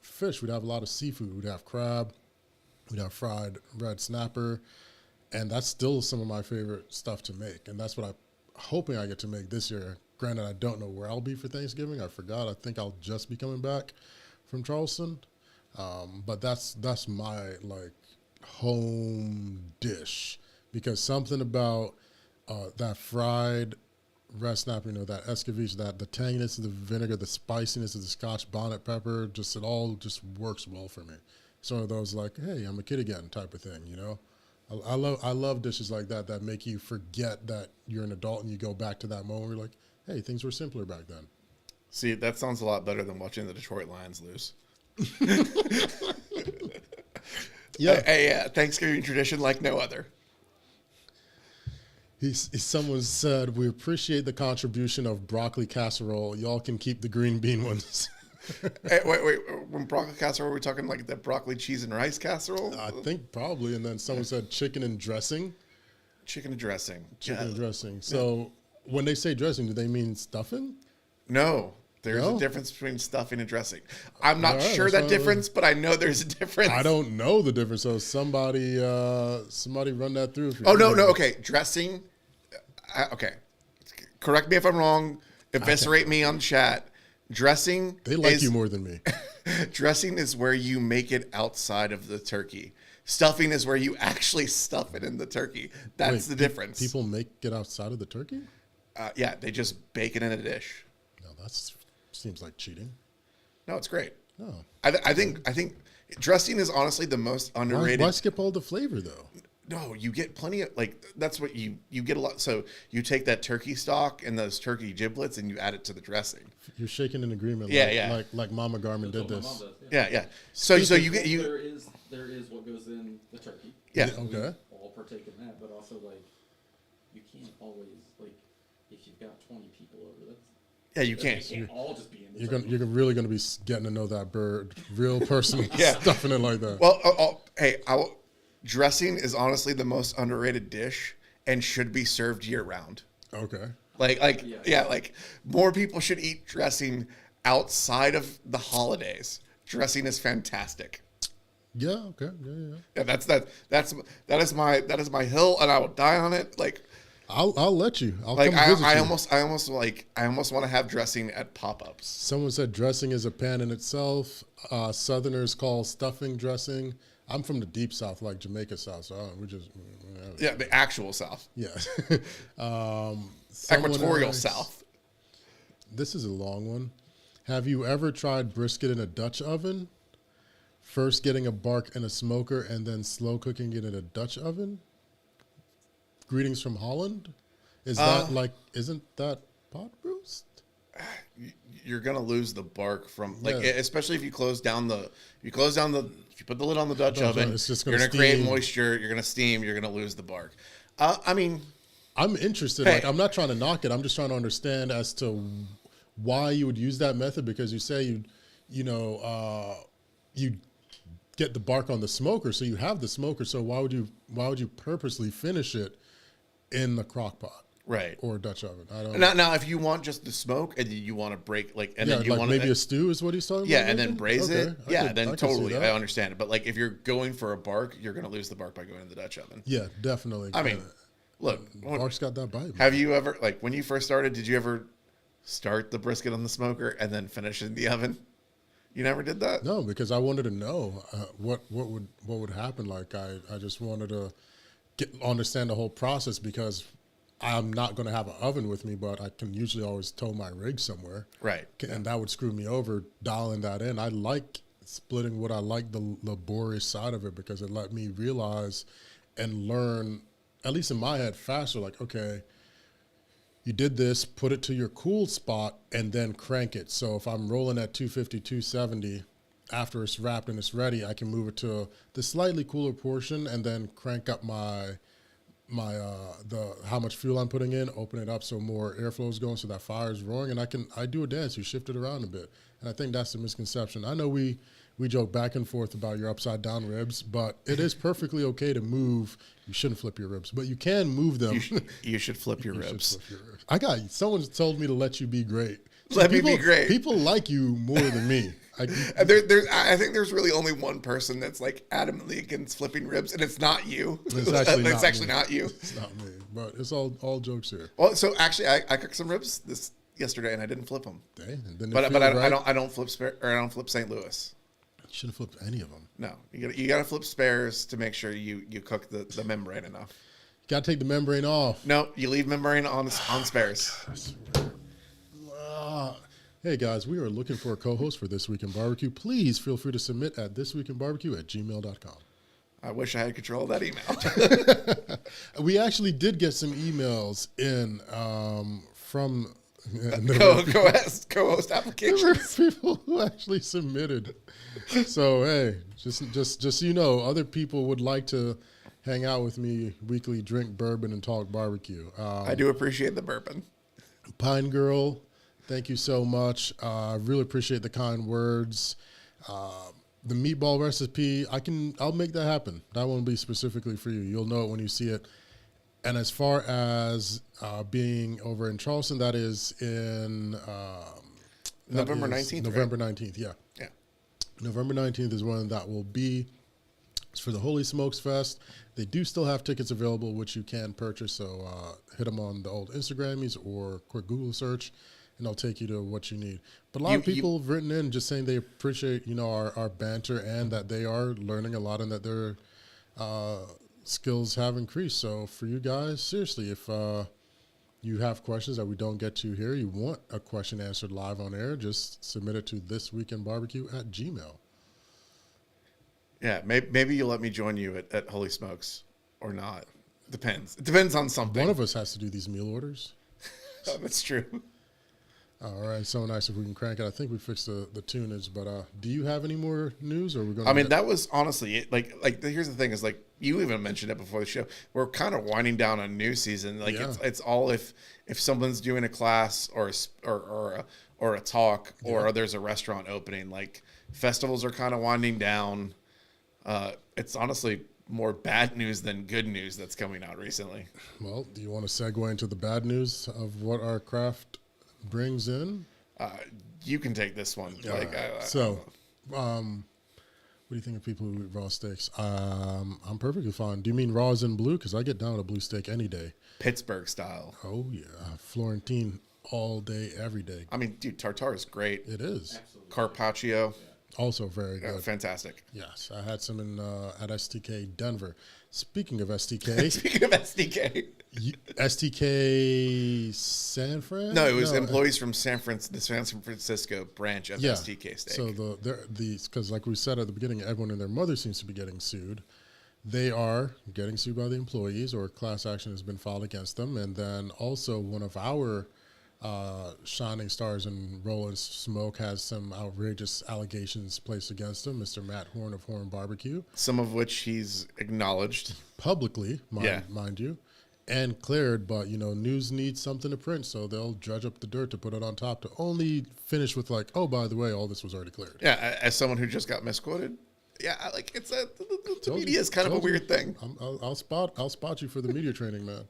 fish. We'd have a lot of seafood. We'd have crab. We'd have fried red snapper. And that's still some of my favorite stuff to make. And that's what I'm hoping I get to make this year. Granted, I don't know where I'll be for Thanksgiving. I forgot. I think I'll just be coming back from Charleston. But that's my home dish, because something about that fried red snapper, that escabeche, that the tanginess of the vinegar, the spiciness of the Scotch bonnet pepper, it all just works well for me. It's one of those hey, I'm a kid again type of thing, I love dishes like that make you forget that you're an adult and you go back to that moment where you're like, hey, things were simpler back then. See, that sounds a lot better than watching the Detroit Lions lose. Yeah, a Thanksgiving tradition like no other. Someone said, we appreciate the contribution of broccoli casserole. Y'all can keep the green bean ones. Hey, wait. When broccoli casserole, are we talking the broccoli cheese and rice casserole? I think probably. And then someone said chicken and dressing. Chicken and dressing. Chicken and dressing. So when they say dressing, do they mean stuffing? No. There's No? a difference between stuffing and dressing. I'm not All right, sure that's that difference, but I know there's a difference. I don't know the difference. So somebody run that through. Oh, no. Okay. Dressing. Okay. Correct me if I'm wrong. Eviscerate me on chat. Dressing. They like you more than me. Dressing is where you make it outside of the turkey. Stuffing is where you actually stuff it in the turkey. That's the difference. People make it outside of the turkey? Yeah, they just bake it in a dish. No, that seems like cheating. No, it's great. No. I think dressing is honestly the most underrated. Why skip all the flavor, though? No, you get plenty of that's what you get a lot. So you take that turkey stock and those turkey giblets and you add it to the dressing. You're shaking in agreement. Yeah. Like Mama Garmin did That's this. what my mom does, Yeah. So you get you. There is what goes in the turkey. Yeah. Okay. We all partake in that, but also you can't always if you've got 20 people over, Yeah, you they can't. can't all just be in the turkey. You're really going to be getting to know that bird, real person, Yeah. stuffing it like that. Well, dressing is honestly the most underrated dish and should be served year round. Okay. More people should eat dressing outside of the holidays. Dressing is fantastic. Yeah. Okay. Yeah. Yeah, that is my hill, and I will die on it. I'll let you. I'll come visit I you. almost want to have dressing at pop-ups. Someone said dressing is a pan in itself. Southerners call stuffing dressing. I'm from the deep South, like Jamaica South, so we just Yeah, the actual South, yeah. equatorial asked- South. This is a long one. Have you ever tried brisket in a Dutch oven? First getting a bark in a smoker and then slow cooking it in a Dutch oven? Greetings from Holland. Isn't that pot roast? You're gonna lose the bark from Yeah. especially if you put the lid on the Dutch oven. It's just you're gonna gonna create steam. moisture. You're gonna steam. You're gonna lose the bark. I mean, I'm interested. Hey. Like, I'm not trying to knock it. I'm just trying to understand as to why you would use that method, because you say you get the bark on the smoker, so you have the smoker. So why would you purposely finish it in the crock pot right. or Dutch oven? I don't. Now, if you want just the smoke and you want to break and Yeah, then you like want maybe a stew is what he's talking yeah, about. and then maybe? braise it. Okay, Yeah, I then could see totally, that. I understand it. But like if you're going for a bark, you're gonna lose the bark by going to the Dutch oven. Yeah, definitely. I mean, look, bark's got that bite. Man. have you ever when you first started? Did you ever start the brisket on the smoker and then finish it in the oven? You never did that? No, because I wanted to know what would happen. Like I just wanted to understand the whole process, because I'm not going to have an oven with me, but I can usually always tow my rig somewhere. Right. And that would screw me over dialing that in. I like splitting what I like the laborious side of it, because it let me realize and learn, at least in my head, faster. Like, okay, you did this, put it to your cool spot, and then crank it. So if I'm rolling at 250, 270, after it's wrapped and it's ready, I can move it to the slightly cooler portion and then crank up my how much fuel I'm putting in, open it up so more airflow is going, so that fire is roaring, and I do a dance. You shift it around a bit, and I think that's the misconception. I know we joke back and forth about your upside down ribs, but it is perfectly okay to move. You shouldn't flip your ribs, but you can move them. You should flip your You should ribs. flip your ribs. Someone's told me to let you be great. Let me be great. People like you more than me. I think there's really only one person that's like adamantly against flipping ribs, and it's not you. It's actually not you. It's not me, but it's all jokes here. Well, so actually, I cooked some ribs yesterday, and I didn't flip them. Dang, didn't it But feel right? I don't flip I don't flip St. Louis. You shouldn't flip any of them. No, you gotta flip spares to make sure you cook the membrane enough. You gotta take the membrane off. No, you leave membrane on spares. Hey guys, we are looking for a co-host for This Week in Barbecue. Please feel free to submit at thisweekinbarbecue@gmail.com. I wish I had control of that email. We actually did get some emails in from co-host there were applications. people who actually submitted. So hey, just so you know, other people would like to hang out with me weekly, drink bourbon, and talk barbecue. I do appreciate the bourbon. Pine Girl, thank you so much. I really appreciate the kind words. The meatball recipe, I'll make that happen. That won't be specifically for you. You'll know it when you see it. And as far as being over in Charleston, that is in November 19th, November 19th, yeah. Yeah. November 19th is when that will be. It's for the Holy Smokes Fest. They do still have tickets available, which you can purchase. So hit them on the old Instagrammies or quick Google search, and they'll take you to what you need. But a lot of people have written in just saying they appreciate, our banter, and that they are learning a lot, and that their skills have increased. So for you guys, seriously, if you have questions that we don't get to here, you want a question answered live on air, just submit it to thisweekinbarbecue@gmail.com. Yeah, maybe you'll let me join you at Holy Smokes or not. Depends. It depends on something. One of us has to do these meal orders. Oh, that's true. All right, so nice if we can crank it. I think we fixed the tunage, but do you have any more news, or we're going? I mean, that was honestly it. Like here's the thing: is like you even mentioned it before the show. We're kind of winding down a new season. Like it's all if someone's doing a class or a talk or there's a restaurant opening. Like festivals are kind of winding down. It's honestly more bad news than good news that's coming out recently. Well, do you want to segue into the bad news of what our craft brings in? You can take this one. What do you think of people who eat raw steaks? I'm perfectly fine. Do you mean raw as in blue? Because I get down with a blue steak any day. Pittsburgh style. Oh, yeah. Florentine all day, every day. I mean, dude, tartare is great. It is. Absolutely. Carpaccio. Also very good. Fantastic. Yes, I had some at STK Denver. Speaking of STK, Speaking of SDK, STK San Fran? No, it was employees from the San Francisco branch of STK Steak. So because like we said at the beginning, everyone and their mother seems to be getting sued. They are getting sued by the employees, or class action has been filed against them. And then also one of our shining stars in Rollin' Smoke has some outrageous allegations placed against him, Mr. Matt Horn of Horn Barbecue. Some of which he's acknowledged. Publicly, mind you, and cleared. But, news needs something to print, so they'll dredge up the dirt to put it on top to only finish with like, oh, by the way, all this was already cleared. Yeah, as someone who just got misquoted. Yeah, like the media is kind of a weird thing. I'll spot you for the media training, man.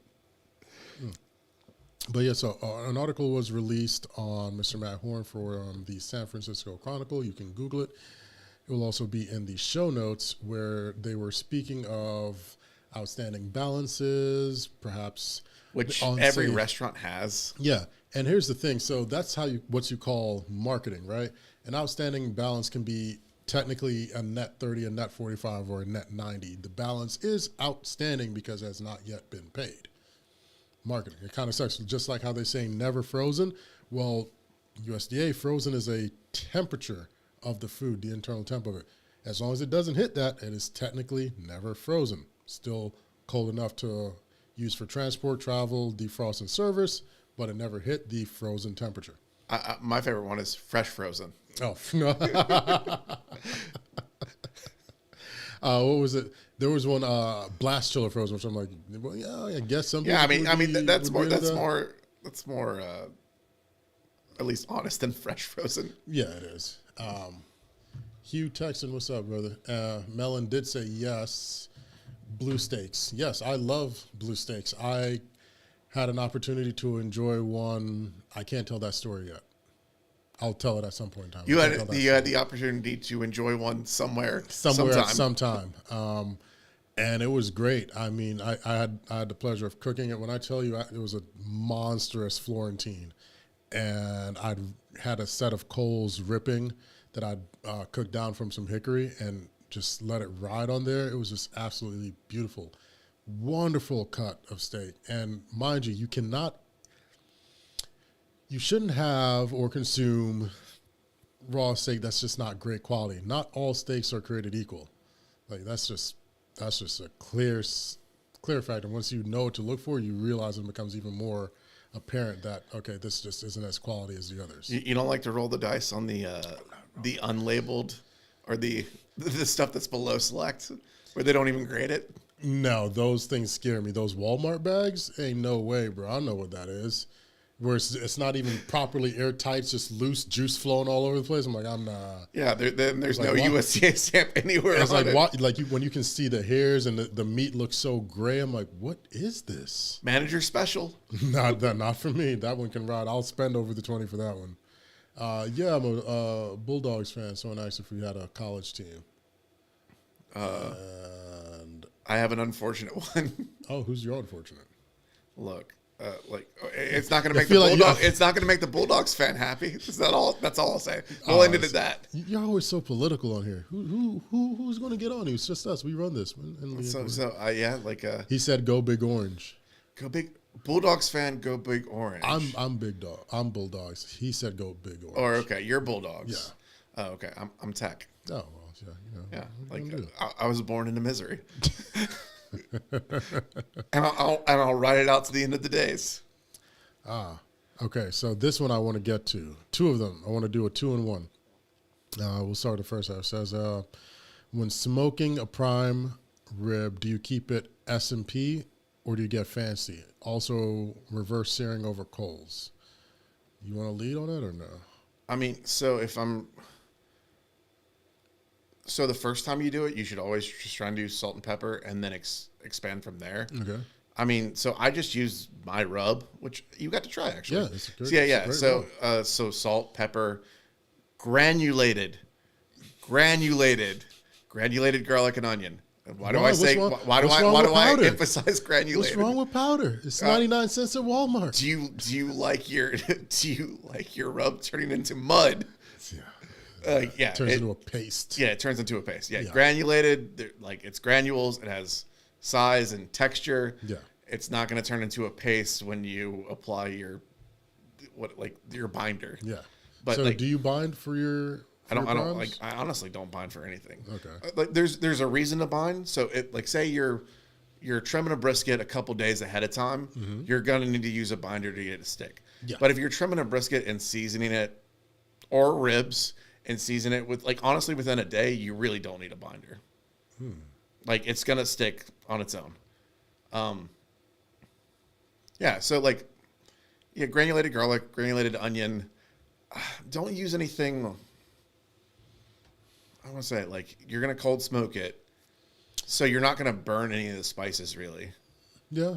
But yeah, so an article was released on Mr. Matt Horn for the San Francisco Chronicle. You can Google it. It will also be in the show notes, where they were speaking of outstanding balances, perhaps, which every restaurant has. Yeah, and here's the thing. So that's what you call marketing, right? An outstanding balance can be technically a net 30, a net 45, or a net 90. The balance is outstanding because it has not yet been paid. Marketing. It kind of sucks. Just like how they say never frozen. Well, USDA, frozen is a temperature of the food, the internal temp of it. As long as it doesn't hit that, it is technically never frozen. Still cold enough to use for transport, travel, defrost, and service, but it never hit the frozen temperature. My favorite one is fresh frozen. Oh, no. What was it? There was one blast chiller frozen, which I'm like, well, yeah, I guess some. Yeah, I mean that's more at least honest than fresh frozen. Yeah, it is. Hugh Texan, what's up, brother? Melon did say yes. Blue steaks. Yes, I love blue steaks. I had an opportunity to enjoy one. I can't tell that story yet. I'll tell it at some point in time. You had the opportunity to enjoy one somewhere at some time. And it was great. I mean, I had the pleasure of cooking it. When I tell you, it was a monstrous Florentine. And I'd had a set of coals ripping that I'd cooked down from some hickory and just let it ride on there. It was just absolutely beautiful. Wonderful cut of steak. And mind you, you shouldn't have or consume raw steak that's just not great quality. Not all steaks are created equal. Like that's just a clear fact. And once you know what to look for, you realize it becomes even more apparent that, okay, this just isn't as quality as the others. You don't like to roll the dice on the unlabeled or the stuff that's below select where they don't even grade it? No, those things scare me. Those Walmart bags, ain't no way, bro. I know what that is. Where it's not even properly airtight, it's just loose juice flowing all over the place. I'm like, I'm not. Yeah, there's no USDA stamp anywhere. It's like when you can see the hairs and the meat looks so gray. I'm like, what is this? Manager special. Not for me. That one can ride. I'll spend over the 20 for that one. Yeah, I'm a Bulldogs fan. So nice if we had a college team. And I have an unfortunate one. Oh, who's your unfortunate? Look. It's not going to make the Bulldogs. It's not going to make the Bulldogs fan happy. Is that all? That's all I'll say. We'll end it at that. You're always so political on here. Who's going to get on you? It's just us. We run this. He said, "Go Big Orange." Go big Bulldogs fan. Go Big Orange. I'm Big Dog. I'm Bulldogs. He said, "Go Big Orange." Or okay, you're Bulldogs. Yeah. Oh, okay. I'm Tech. Oh well, yeah. I was born into misery. and I'll write it out to the end of the days. Okay. So this one I want to get to. Two of them. I want to do a 2-in-1. We'll start the first half. It says, when smoking a prime rib, do you keep it S&P or do you get fancy? Also, reverse searing over coals. You want to lead on it or no? I mean, so the first time you do it, you should always just try and do salt and pepper and then expand from there. Okay. I mean, so I just use my rub, which you got to try actually. Yeah, it's a great, So salt, pepper, granulated garlic and onion. Why do I emphasize granulated? What's wrong with powder? It's 99 cents at Walmart. Do you like your rub turning into mud? Yeah. Turns into a paste. Yeah, it turns into a paste. Yeah. Granulated, it's granules. It has size and texture. Yeah. it's not going to turn into a paste when you apply your binder. Yeah. But so like, do you bind for your? I don't primes? like. I honestly don't bind for anything. Okay. Like there's a reason to bind. So it like say you're trimming a brisket a couple days ahead of time, you're gonna need to use a binder to get it to stick. Yeah. But if you're trimming a brisket and seasoning it, or ribs and season it with like honestly within a day, you really don't need a binder. Like it's gonna stick on its own. Yeah. So like, yeah, granulated garlic, granulated onion. Don't use anything. I want to say like you're gonna cold smoke it, so you're not gonna burn any of the spices really. Yeah.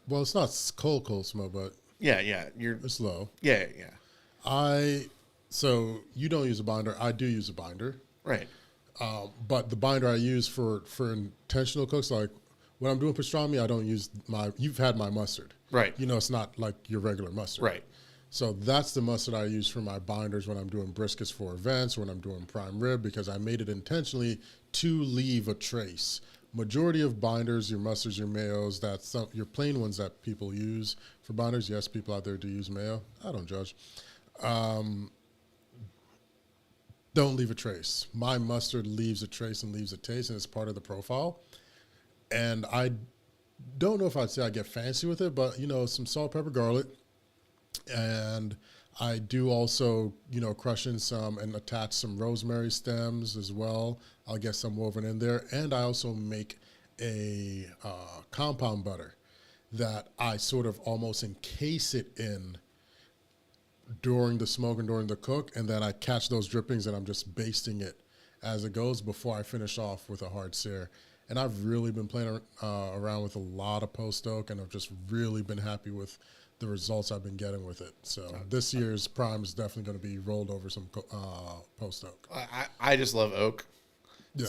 Well, it's not cold smoke, but Yeah, you're it's low. yeah. So you don't use a binder. I do use a binder, Right. but the binder I use for intentional cooks, like when I'm doing pastrami, I don't use my. You've had my mustard, Right. You know, it's not like your regular mustard, Right. So that's the mustard I use for my binders when I'm doing briskets for events, when I'm doing prime rib, because I made it intentionally to leave a trace. Majority of binders, your mustards, your mayos, that's your plain ones that people use for binders. Yes, people out there do use mayo. I don't judge. Don't leave a trace. My mustard leaves a trace and leaves a taste, and it's part of the profile. And I don't know if I'd say I get fancy with it, but, you know, some salt, pepper, garlic. And I do also, you know, crush in some and attach some rosemary stems as well. I'll get some woven in there. And I also make a compound butter that I sort of almost encase it in during the smoke and during the cook. And then I catch those drippings and I'm just basting it as it goes before I finish off with a hard sear. And I've really been playing around with a lot of post oak, and I've just really been happy with the results I've been getting with it. So this year's prime is definitely going to be rolled over some post oak. I just love oak. Yeah.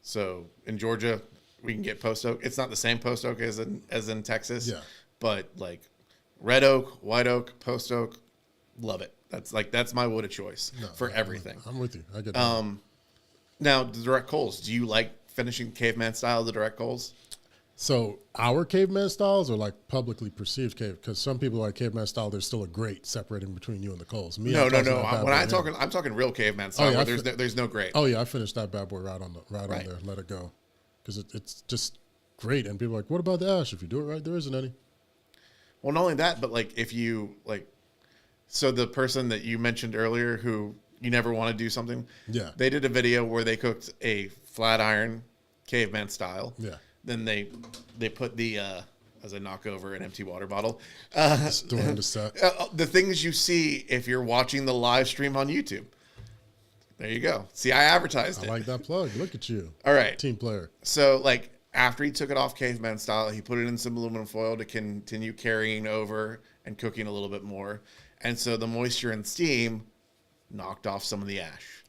So in Georgia we can get post oak. It's not the same post oak as in Texas. Yeah. But like red oak, white oak, post oak, love it. That's my wood of choice for everything. I'm with you. I get that. Now the direct coals. Do you like finishing caveman style the direct coals? So our caveman styles are like publicly perceived cave, because some people like caveman style. There's still a grate separating between you and the coals. Me, No. I'm I'm talking real caveman style. yeah, Where there's no grate. Oh yeah, I finished that bad boy right on there. Let it go, because it's just great. And people are like, what about the ash? If you do it right, there isn't any. Well, not only that, but like if you like, so the person that you mentioned earlier who you never want to do something, Yeah. they did a video where they cooked a flat iron caveman style. Yeah. Then they put the as I knock over an empty water bottle, During the set. the things you see if you're watching the live stream on YouTube. There you go. See, I advertised I it. like that plug. Look at you. All right. Team player. So, like, after he took it off caveman style, he put it in some aluminum foil to continue carrying over and cooking a little bit more. And so the moisture and steam knocked off some of the ash.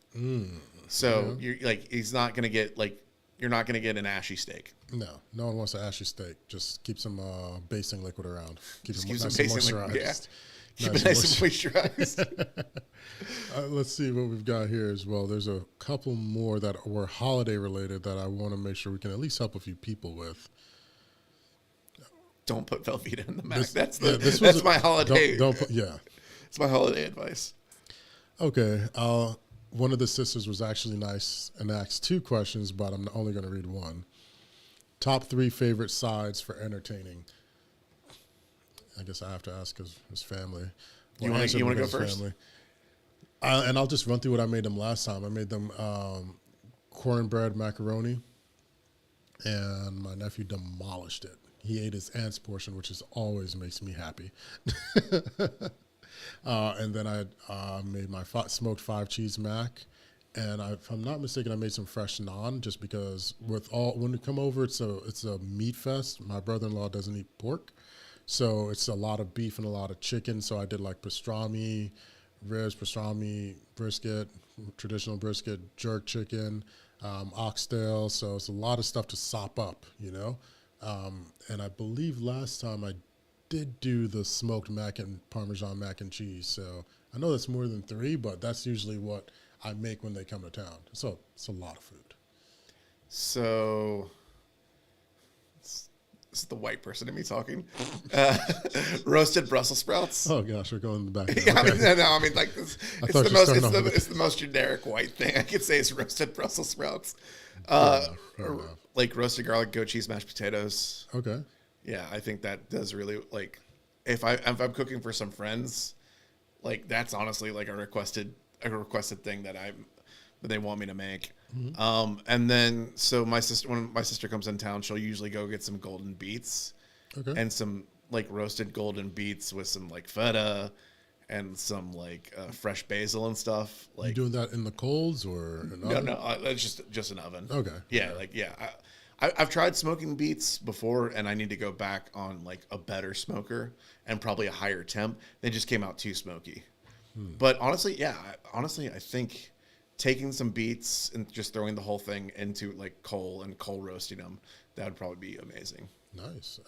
So you're like, you're not gonna get an ashy steak. No one wants an ashy steak. Just keep some basting liquid around. Keep Just it keep nice some and basting moisturized. liquid, yeah. Keep it nice and moisturized. Let's see what we've got here as well. There's a couple more that were holiday related that I want to make sure we can at least help a few people with. Don't put Velveeta in the mac. This- That's my holiday. Yeah. It's my holiday advice. Okay. One of the sisters was actually nice and asked 2 questions, but I'm only going to read one. Top 3 favorite sides for entertaining. I guess I have to ask because it's family. You want to go first? Family. And I'll just run through what I made them last time. I made them cornbread macaroni, and my nephew demolished it. He ate his aunt's portion, which always makes me happy. And then I made my smoked 5-cheese mac. And if I'm not mistaken, I made some fresh naan just because when you come over, it's a meat fest. My brother-in-law doesn't eat pork. So it's a lot of beef and a lot of chicken. So I did like pastrami, ribs, pastrami, brisket, traditional brisket, jerk chicken, oxtail. So it's a lot of stuff to sop up, you know. And I believe last time I did do the smoked mac and Parmesan mac and cheese. So I know that's more than 3, but that's usually what I make when they come to town. So it's a lot of food. So It's the white person in me talking. Roasted Brussels sprouts. Oh gosh, we're going back. Yeah, I Okay. mean, no, I mean like this. It's thought the you most. started It's off the, with it's the most generic white thing I could say is roasted Brussels sprouts. Fair enough. Like roasted garlic goat cheese mashed potatoes. Okay. Yeah, I think that does really like if I'm cooking for some friends, like that's honestly like a requested thing that they want me to make. And then so when my sister comes in town, she'll usually go get some golden beets Okay. and some like roasted golden beets with some like feta and some like fresh basil and stuff. You Like doing that in the colds or an oven? no, that's just an oven. Okay. Yeah, like yeah. I've tried smoking beets before, and I need to go back on like a better smoker and probably a higher temp. They just came out too smoky. But honestly, yeah, I think taking some beets and just throwing the whole thing into like coal and coal roasting them, that would probably be amazing. Nice.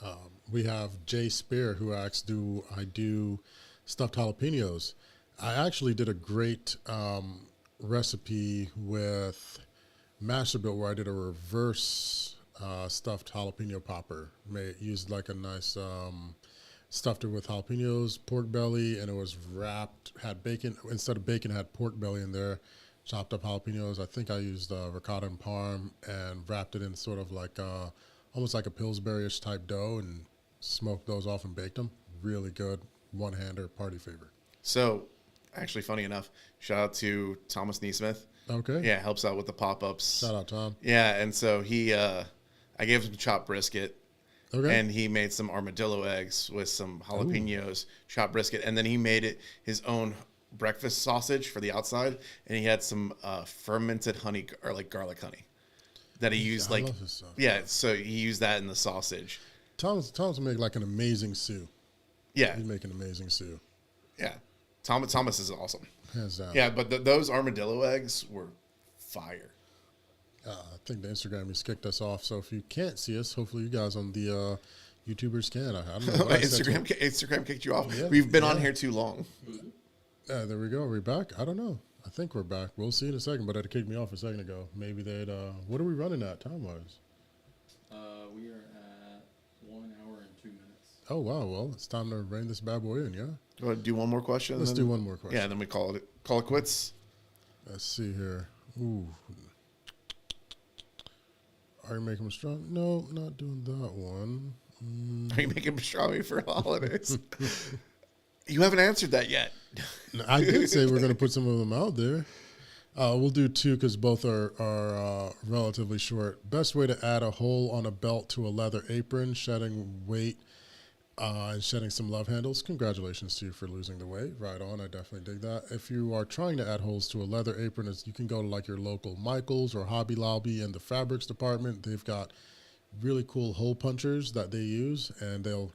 We have Jay Spear who asks, "Do I do stuffed jalapenos?" I actually did a great recipe with Masterbuilt where I did a reverse stuffed jalapeno popper. Used like a nice stuffed it with jalapenos, pork belly, and it was wrapped. Had bacon instead of bacon. Had pork belly in there. Chopped up jalapenos. I think I used ricotta and parm and wrapped it in sort of like almost like a Pillsbury-ish type dough and smoked those off and baked them. Really good. One-hander, party favor. So, actually, funny enough, shout out to Thomas Neesmith. Okay. Yeah, helps out with the pop-ups. Shout out, Tom. Yeah, and so I gave him chopped brisket. Okay. And he made some armadillo eggs with some jalapenos, chopped brisket, and then he made it his own breakfast sausage for the outside, and he had some fermented honey or like garlic honey that he used I like love this stuff. yeah. So he used that in the sausage. Tom's make like an amazing stew. Yeah, He'd make an amazing stew. yeah. Thomas is awesome. Hands down. Yeah, but those armadillo eggs were fire. I think the Instagram has kicked us off. So if you can't see us, hopefully you guys on the YouTubers can. I don't know. What I said to him. Instagram kicked you off. Yeah, We've been on yeah. here too long. There we go. Are we back? I don't know. I think we're back. We'll see in a second, but it kicked me off a second ago. Maybe they'd, what are we running at time-wise? We are at 1 hour and 2 minutes. Oh, wow. Well, it's time to rein this bad boy in, yeah? You want to do one more question? Let's do one more question. Yeah, then we call it quits. Let's see here. Ooh. Are you making them strong? No, not doing that one. Are you making pastrami for holidays? You haven't answered that yet. I did say we're going to put some of them out there. We'll do two because both are relatively short. Best way to add a hole on a belt to a leather apron, shedding weight, and shedding some love handles. Congratulations to you for losing the weight. Right on. I definitely dig that. If you are trying to add holes to a leather apron, you can go to like your local Michaels or Hobby Lobby in the fabrics department. They've got really cool hole punchers that they use, and they'll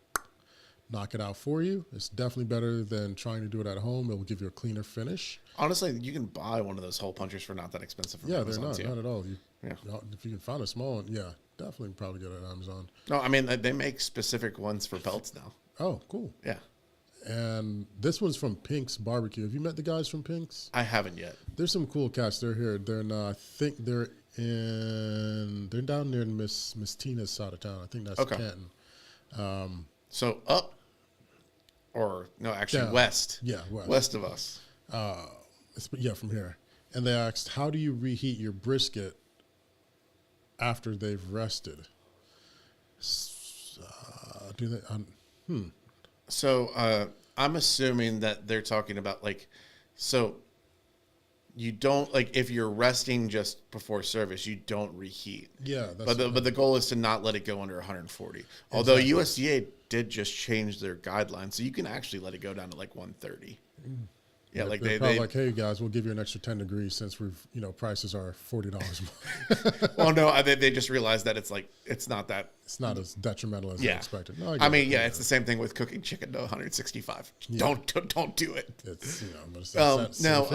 knock it out for you. It's definitely better than trying to do it at home. It will give you a cleaner finish. Honestly, you can buy one of those hole punchers for not that expensive. From Yeah, Amazon they're not at all. Yeah. If you can find a small one, yeah, definitely probably get it at Amazon. No, I mean they make specific ones for belts now. Oh, cool. Yeah, And this one's from Pink's Barbecue. Have you met the guys from Pink's? I haven't yet. There's some cool cats. They're here. They're in, I think they're down near Miss Tina's side of town. I think that's Okay. Canton. So up, or no, actually Down. west. Yeah, west. West of us. Yeah, from here. And they asked, how do you reheat your brisket after they've rested? Do they? So I'm assuming that they're talking about like, so you don't like if you're resting just before service, you don't reheat. Yeah, that's But the goal is to not let it go under 140. Although USDA did just change their guidelines, so you can actually let it go down to like 130. Yeah, like they're they probably like, hey guys, we'll give you an extra 10 degrees since prices are $40 more. well, no, they just realized that it's not that. It's not as detrimental as I Yeah, expected. No, I mean, it's the same thing with cooking chicken to 165. Yeah. Don't do it. It's but it's Now,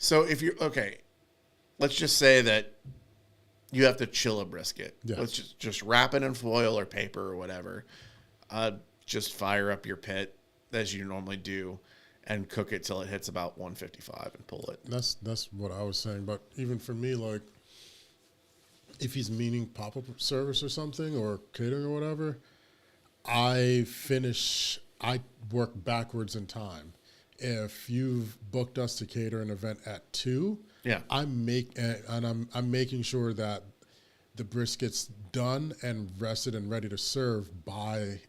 so if you're okay, let's just say that you have to chill a brisket. Yeah. Let's just wrap it in foil or paper or whatever. Just fire up your pit as you normally do, and cook it till it hits about 155 and pull it. that's what I was saying. But even for me, like if he's meaning pop-up service or something or catering or whatever, I work backwards in time. If you've booked us to cater an event at 2, Yeah. I'm making sure that the brisket's done and rested and ready to serve by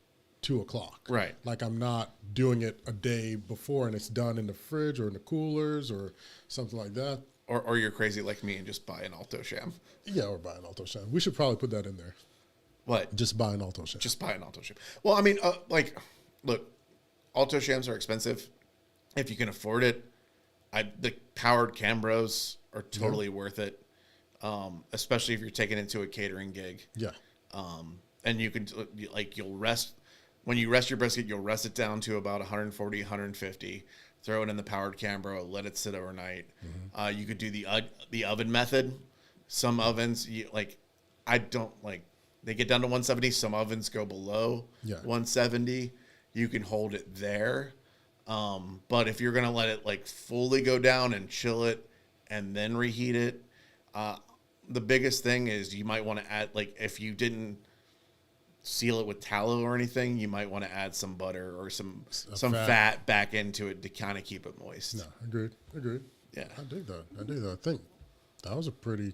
2:00. Right. Like I'm not doing it a day before and it's done in the fridge or in the coolers or something like that. Or you're crazy like me and just buy an Alto Sham. Yeah, or buy an Alto Sham. We should probably put that in there. What? Just buy an Alto Sham. Just buy an Alto Sham. Well, I mean, look, Alto Shams are expensive. If you can afford it, the powered Cambros are totally worth it, especially if you're taking it to a catering gig. Yeah. And you can, you'll rest, when you rest your brisket, you'll rest it down to about 140, 150. Throw it in the powered Cambro, let it sit overnight. You could do the oven method. Some ovens, they get down to 170. Some ovens go below 170. You can hold it there. But if you're going to let it fully go down and chill it and then reheat it, the biggest thing is you might want to add, if you didn't seal it with tallow or anything, you might want to add some butter or some fat back into it to kind of keep it moist. No, agreed. Yeah. I dig that. I think that was a pretty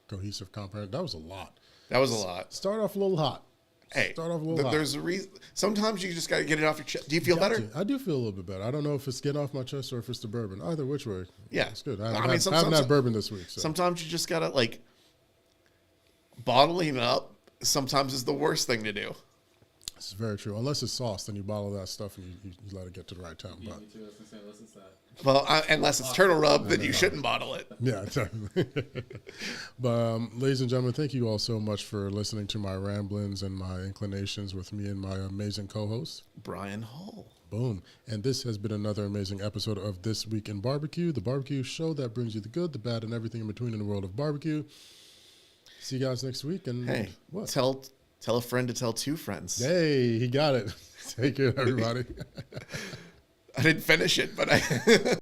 cohesive comprehensive. That was a lot. That was a lot. Start off a little hot. Hey, Start off a little hot. There's a reason. Sometimes you just got to get it off your chest. Do you feel better? I do feel a little bit better. I don't know if it's getting off my chest or if it's the bourbon. Either which way. Yeah. It's good. I I haven't mean, had bourbon this week. So. Sometimes you just got to, bottling it up sometimes is the worst thing to do. This is very true. Unless it's sauce, then you bottle that stuff and you let it get to the right time. Me But too. I was gonna say, unless it's that. Well, unless it's turtle rub, then you shouldn't bottle it. yeah, exactly. But ladies and gentlemen, thank you all so much for listening to my ramblings and my inclinations with me and my amazing co-host, Brian Hull. Boom. And this has been another amazing episode of This Week in Barbecue, the barbecue show that brings you the good, the bad, and everything in between in the world of barbecue. See you guys next week. And Hey, what? tell a friend to tell 2 friends. Hey, he got it. Take care, everybody. I didn't finish it, but I